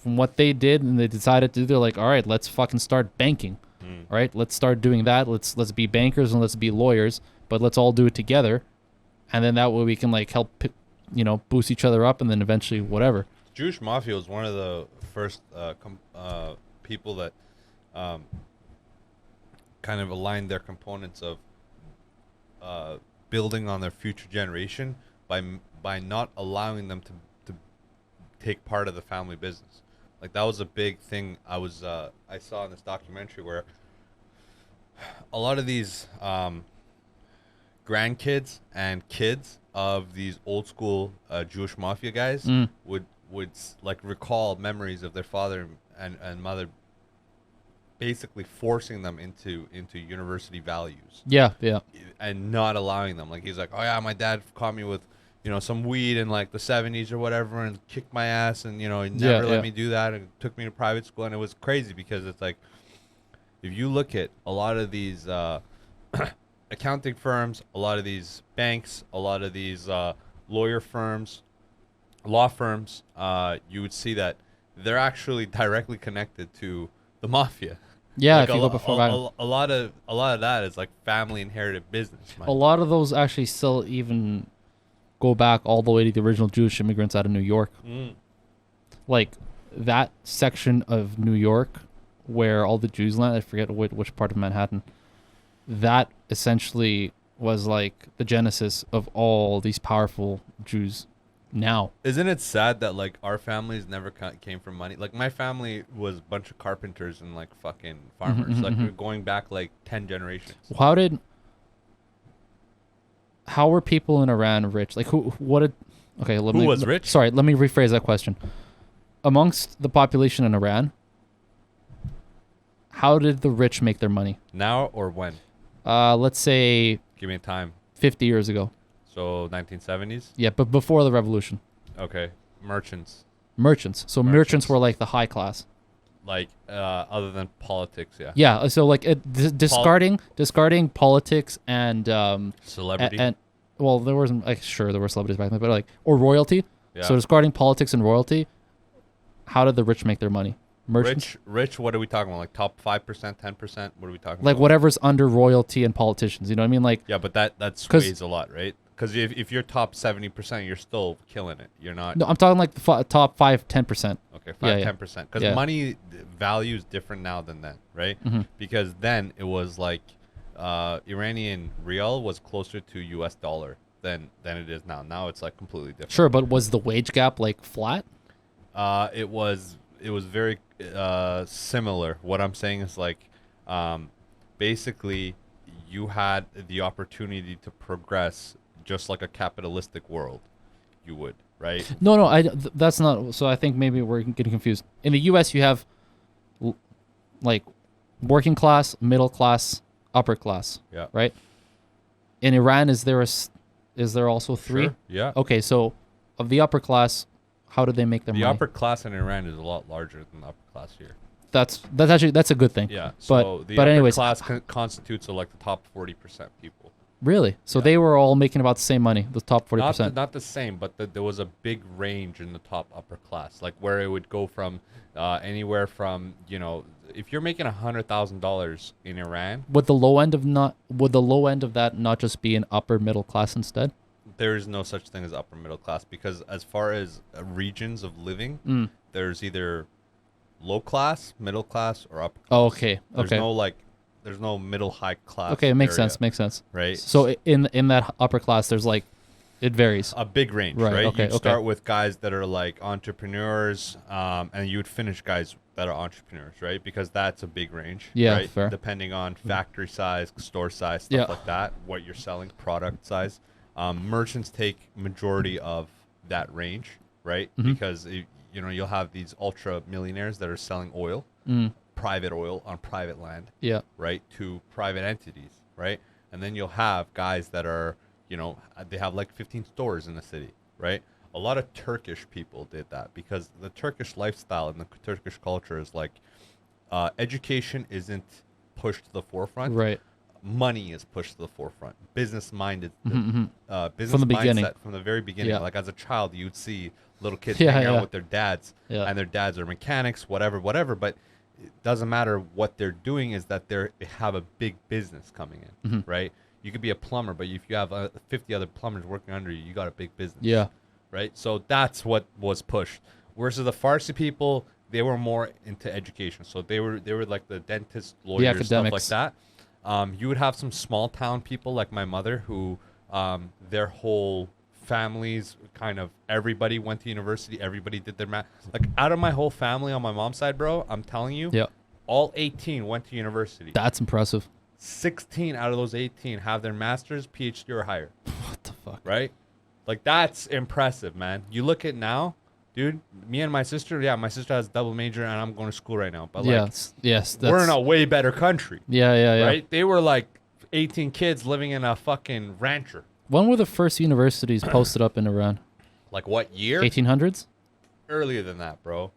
from what they did and they decided to do, they're like, all right, let's fucking start banking. All right, let's start doing that. Let's be bankers and let's be lawyers, but let's all do it together. And then that way we can like help, boost each other up, and then eventually whatever. Jewish mafia was one of the first people that kind of aligned their components of building on their future generation by not allowing them to take part of the family business. Like that was a big thing I saw in this documentary, where a lot of these grandkids and kids of these old school Jewish mafia guys would like recall memories of their father and mother basically forcing them into university values. Yeah, yeah. And not allowing them. Like he's like, oh yeah, my dad caught me with some weed in like the 70s or whatever and kicked my ass, and he never let me do that, and took me to private school. And it was crazy because it's like, if you look at a lot of these accounting firms, a lot of these banks, a lot of these law firms, you would see that they're actually directly connected to the mafia. Yeah, like if you go before that. a lot of that is like family inherited business. A lot of those actually still even go back all the way to the original Jewish immigrants out of New York. like that section of New York where all the Jews land. I forget which part of Manhattan. That essentially was like the genesis of all these powerful Jews. Now, Isn't it sad that like our families never came from money? Like my family was a bunch of carpenters and like fucking farmers. Like we're going back like 10 generations. how were people in Iran rich? Like who was rich? Sorry, let me rephrase that question. Amongst the population in Iran, how did the rich make their money? Now or when? Let's say Give me a time. 50 years ago. So 1970s? Yeah, but before the revolution. Okay. Merchants. Merchants. So merchants were like the high class. Like other than politics, yeah. Yeah, so like discarding politics and Celebrity. and well, there wasn't like sure there were celebrities back then, but like or royalty. Yeah. So discarding politics and royalty, how did the rich make their money? Merchants. Rich, what are we talking about? Like top 5%, 10%? What are we talking Like about? whatever's under royalty and politicians, you know what I mean? Like Yeah, but that sways a lot, right? Because if you're top 70%, you're still killing it. You're not. no, I'm talking like the top 5, 10%. Okay, 5, Yeah, yeah. 10%. Because Yeah. money value is different now than then, right? Mhm. Because then it was like Iranian rial was closer to US dollar than it is now. Now it's like completely different. Sure, but was the wage gap like flat? It was very similar. What I'm saying is like basically you had the opportunity to progress just like a capitalistic world you would, right? No, that's not. So I think maybe we're getting confused. In the U.S., you have like working class, middle class, upper class. Yeah. Right. In Iran, is there also three? Sure, yeah. Okay, so of the upper class, how do they make their The money? upper class in Iran is a lot larger than the upper class here. That's a good thing. Yeah. But So the but upper anyways, class constitutes of like the top 40% people. really? So they were all making about the same money, the top 40%. Not the same, but there was a big range in the top upper class, like where it would go from anywhere from, you know, if you're making $100,000 in Iran, Would the low end of that not just be an upper middle class instead? there is no such thing as upper middle class because as far as regions of living, there's either low class, middle class, or upper class. Oh, okay. There's Okay. there's no middle high class. Okay, it makes area, sense. Makes sense. Right. So in that upper class, there's like, it varies. A big range, Right, right? okay, You'd okay. start with guys that are like entrepreneurs, and you would finish guys that are entrepreneurs, right? Because that's a big range, Yeah, right? fair. Depending on factory size, store size, stuff Yeah. like that, what you're selling, product size. Merchants take majority of that range, right? Mhm. Because you'll have these ultra millionaires that are selling oil, private oil on private land, Yeah. right, to private entities, right? And then you'll have guys that are, they have like 15 stores in the city, right? A lot of Turkish people did that because the Turkish lifestyle and the Turkish culture is like education isn't pushed to the forefront. Right. Money is pushed to the forefront. Business minded, business From the beginning. mindset from the very beginning. Yeah. Like as a child, you'd see little kids Yeah, hanging yeah. out with their dads, Yeah. and their dads are mechanics, whatever. But it doesn't matter what they're doing. Is that they have a big business coming in, Mhm. right? You could be a plumber, but if you have 50 other plumbers working under you, you got a big business. Yeah. Right. So that's what was pushed. Whereas the Farsi people, they were more into education. So they were like the dentists, lawyers, stuff like academics. that. You would have some small town people like my mother who their whole families kind of everybody went to university, everybody did their math. Like out of my whole family on my mom's side, bro, I'm telling you, Yeah. all 18 went to university. That's impressive. 16 out of those 18 have their master's, PhD, or higher. What the fuck? Right? Like that's impressive, man. You look at now, dude, me and my sister, my sister has double major and I'm going to school right now. But like Yes. we're in a way better country. Yeah. Right? They were like 18 kids living in a fucking rancher. When were the first universities posted up in Iran? Like what year? 1800s? Earlier than that, bro.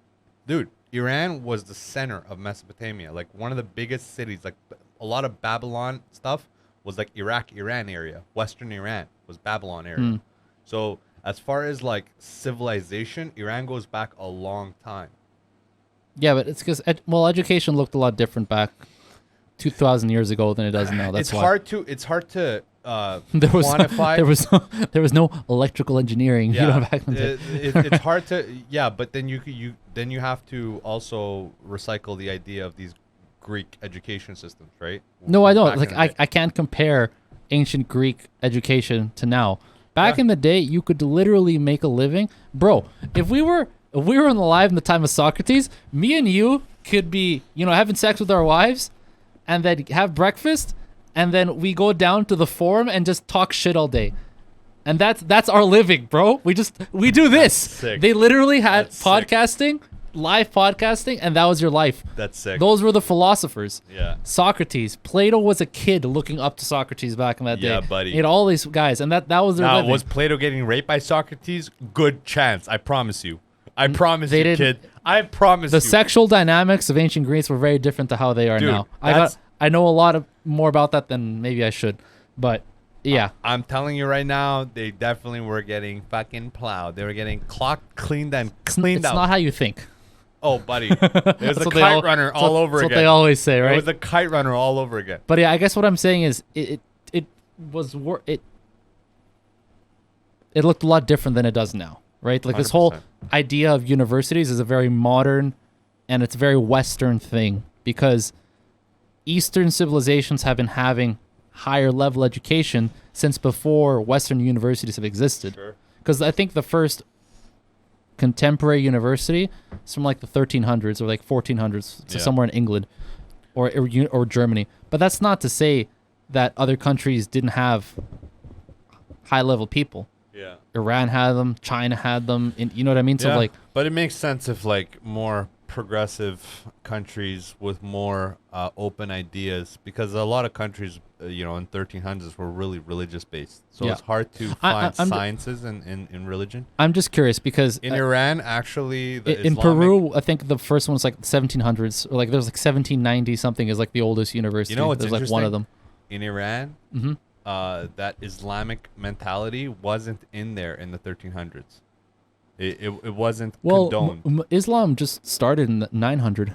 Dude, Iran was the center of Mesopotamia. Like one of the biggest cities. Like a lot of Babylon stuff was like Iran area. Western Iran was Babylon area. So as far as like civilization, Iran goes back a long time. Yeah, but it's because education looked a lot different back 2,000 years ago than it does now. That's it's why. hard to There was quantify. there was no electrical engineering. You know, Yeah, back in the day. it's hard to. Yeah, but then you have to also recycle the idea of these Greek education systems, right? No, I From don't. back Like in the day. I can't compare ancient Greek education to now. Back Yeah. in the day, you could literally make a living, bro. If we were alive in the time of Socrates, me and you could be, having sex with our wives, and then have breakfast, and then we go down to the forum and just talk shit all day. And that's our living, bro. We do this. sick. They literally had That's sick. podcasting, live podcasting, and that was your life. That's sick. Those were the philosophers. Yeah. Socrates. Plato was a kid looking up to Socrates back in that day. Yeah, buddy. He had all these guys, and that was their Now, living. was Plato getting raped by Socrates? Good chance. I promise you. I promise they you, didn't- kid. I promise the you. sexual dynamics of ancient Greece were very different to how they are Dude, now. that's- I know a lot more about that than maybe I should, but yeah. I'm telling you right now, they definitely were getting fucking plowed. They were getting clocked, cleaned, and cleaned It's out. not how you think. Oh, buddy. It was That's a what they kite runner that's all what- over that's again. what they always say, right? It was a kite runner all over again. But yeah, I guess what I'm saying is it looked a lot different than it does now, right? Like this whole 100%. idea of universities is a very modern and it's a very Western thing because Eastern civilizations have been having higher level education since before Western universities have existed. Sure. Because I think the first contemporary university is from like the 1300s or like 1400s, so Yeah. somewhere in England or Germany. But that's not to say that other countries didn't have high level people. Yeah. Iran had them, China had them, and you know what I mean? So Yeah, like but it makes sense if like more progressive countries with more open ideas, because a lot of countries, in 1300s were really religious based. So Yeah. it's hard to I- find I'm ju- sciences in religion. I'm just curious because In Iran, actually, the in Islamic- Peru, I think the first one was like 1700s, or like there's like 1790 something is like the oldest university. You know what's There's like one of them. In Iran, Mhm. that Islamic mentality wasn't in there in the 1300s. It wasn't Well, condoned. Islam just started in the 900,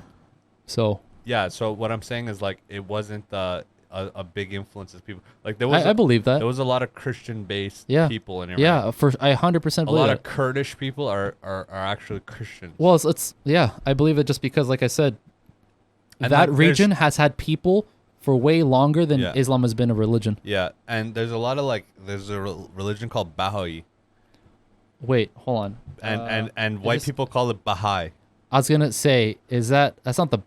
so Yeah, so what I'm saying is like it wasn't a big influence as people like there was. I believe that. There was a lot of Christian-based Yeah. people in Iran. Yeah, I 100% A believe lot that. of Kurdish people are actually Christians. Well, it's yeah, I believe it just because, like I said, And, that like, region has had people for way longer than Yeah. Islam has been a religion. Yeah, and there's a lot of there's a religion called Baha'i, Wait, hold on. and white is- people call it Baha'i. I was gonna say, that's not the.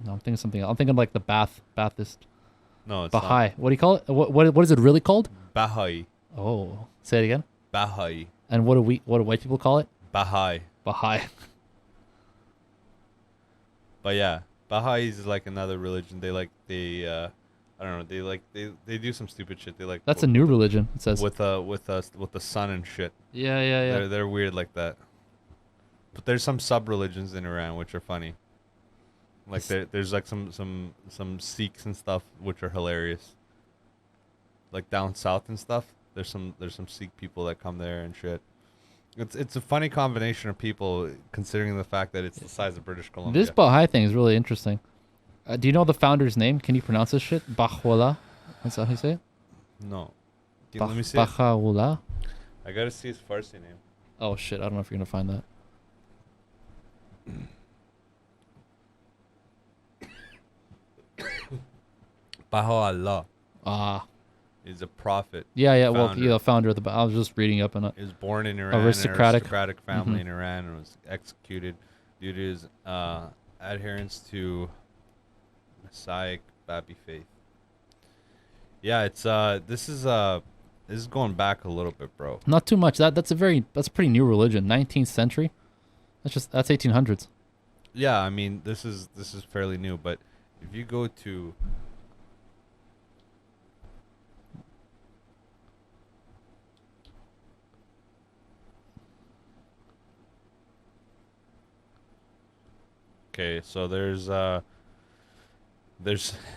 No, I'm thinking something else. I'm thinking like the Baptist No, it's Baha'i. What do you call it? What is it really called? not. Baha'i. Oh, say it again. Baha'i. And what do white people call it? Baha'i. Baha'i. But yeah, Baha'is is like another religion. I don't know. They do some stupid shit. They like That's a new religion. It says. with the sun and shit. Yeah, yeah, yeah. They're weird like that. But there's some sub religions in Iran which are funny. Like there's like some Sikhs and stuff which are hilarious. Like down south and stuff. There's some Sikh people that come there and shit. It's a funny combination of people considering the fact that it's the size of British Columbia. This Baha'i thing is really interesting. Do you know the founder's name? Can you pronounce this shit? Baha'u'llah. That's how you say it? No. Let me see. it. Baha'u'llah. I gotta see his Farsi name. Oh shit! I don't know if you're gonna find that. Baha'u'llah Ah. is a prophet. Yeah, yeah. Well, founder. yeah, the founder of the. I was just reading up on it. He was born in Iran, Aristocratic. an aristocratic family Mhm. in Iran, and was executed due to his adherence to Messianic Babi faith. Yeah, it's this is going back a little bit, bro. Not too much. That's a pretty new religion. 19th century. That's 1800s. Yeah, I mean this is fairly new, but if you go to Okay, so there's a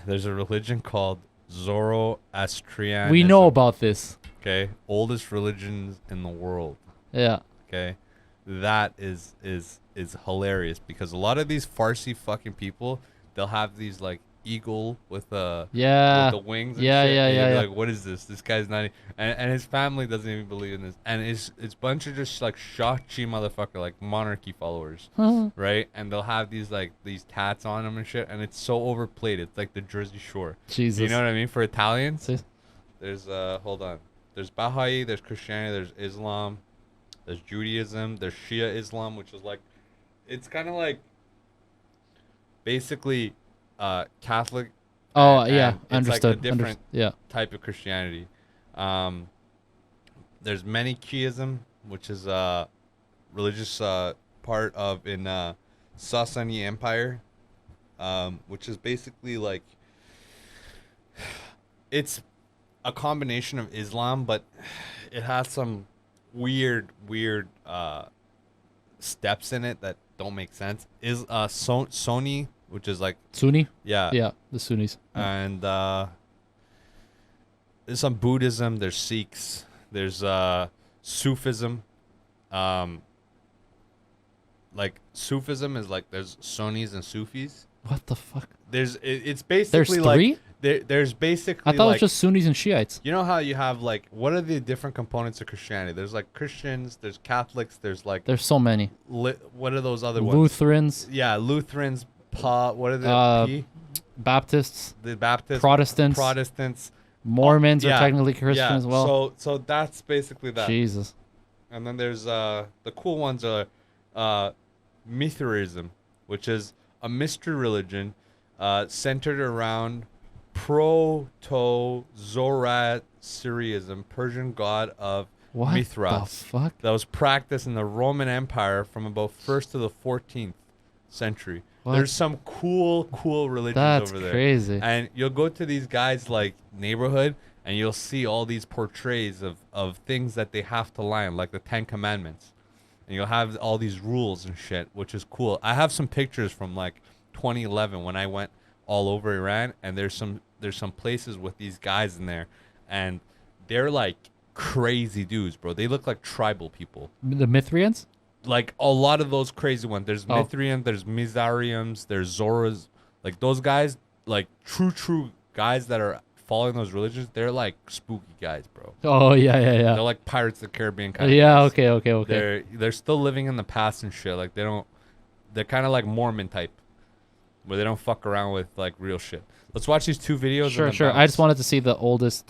religion called Zoroastrianism. We know about this. Okay, oldest religions in the world. Yeah. Okay, that is hilarious because a lot of these Farsi fucking people, they'll have these like eagle with Yeah. with the wings and Yeah, shit. yeah, And you'd yeah, be yeah. like, what is this? This guy's not and his family doesn't even believe in this. And it's bunch of just like Shachi motherfucker, like monarchy followers. Right? And they'll have these tats on them and shit, and it's so overplayed. It's like the Jersey Shore. Jesus. You know what I mean? For Italians, See? there's hold on. There's Baha'i, there's Christianity, there's Islam, there's Judaism, there's Shia Islam, which is like, it's kind of like basically Catholic. Oh, and yeah. it's Understood. like a different Yeah. type of Christianity. There's Manichaeism, which is a religious part of in Sasani Empire, which is basically like, it's a combination of Islam, but it has some weird steps in it that don't make sense. Is Sunni, which is like Sunni? yeah, Yeah, the Sunnis. and there's some Buddhism. There's Sikhs. There's Sufism. Like Sufism is like there's Sunnis and Sufis. What the fuck? It's basically There's like three? there's basically I thought like, it was just Sunnis and Shiites. you know how you have like, what are the different components of Christianity? There's like Christians, there's Catholics, there's like There's so many. what are those other ones? Lutherans, Yeah, Lutherans, what are the P? Baptists, The Baptists, Protestants, Mormons yeah, are technically Christian yeah. as well. So that's basically that. Jesus. And then there's the cool ones are Mithraism, which is a mystery religion centered around Proto-Zoroastrianism, Persian god of What Mithras, the fuck? that was practiced in the Roman Empire from about 1st to the 14th century. What? There's some cool religions That's over there. crazy. And you'll go to these guys' like neighborhood, and you'll see all these portraits of things that they have to line, like the 10 Commandments. And you'll have all these rules and shit, which is cool. I have some pictures from like 2011 when I went all over Iran, and there's some places with these guys in there, and they're like crazy dudes, bro. They look like tribal people. The Mithrians? Like a lot of those crazy ones. There's Oh. Mithrians, there's Mizarians, there's Zoras. Like those guys, like true guys that are following those religions, they're like spooky guys, bro. Oh, yeah. They're like Pirates of the Caribbean kind of Yeah, guys. okay. They're still living in the past and shit. Like they're kind of like Mormon type, where they don't fuck around with like real shit. Let's watch these two videos. and Sure. then I bounce. just wanted to see the oldest,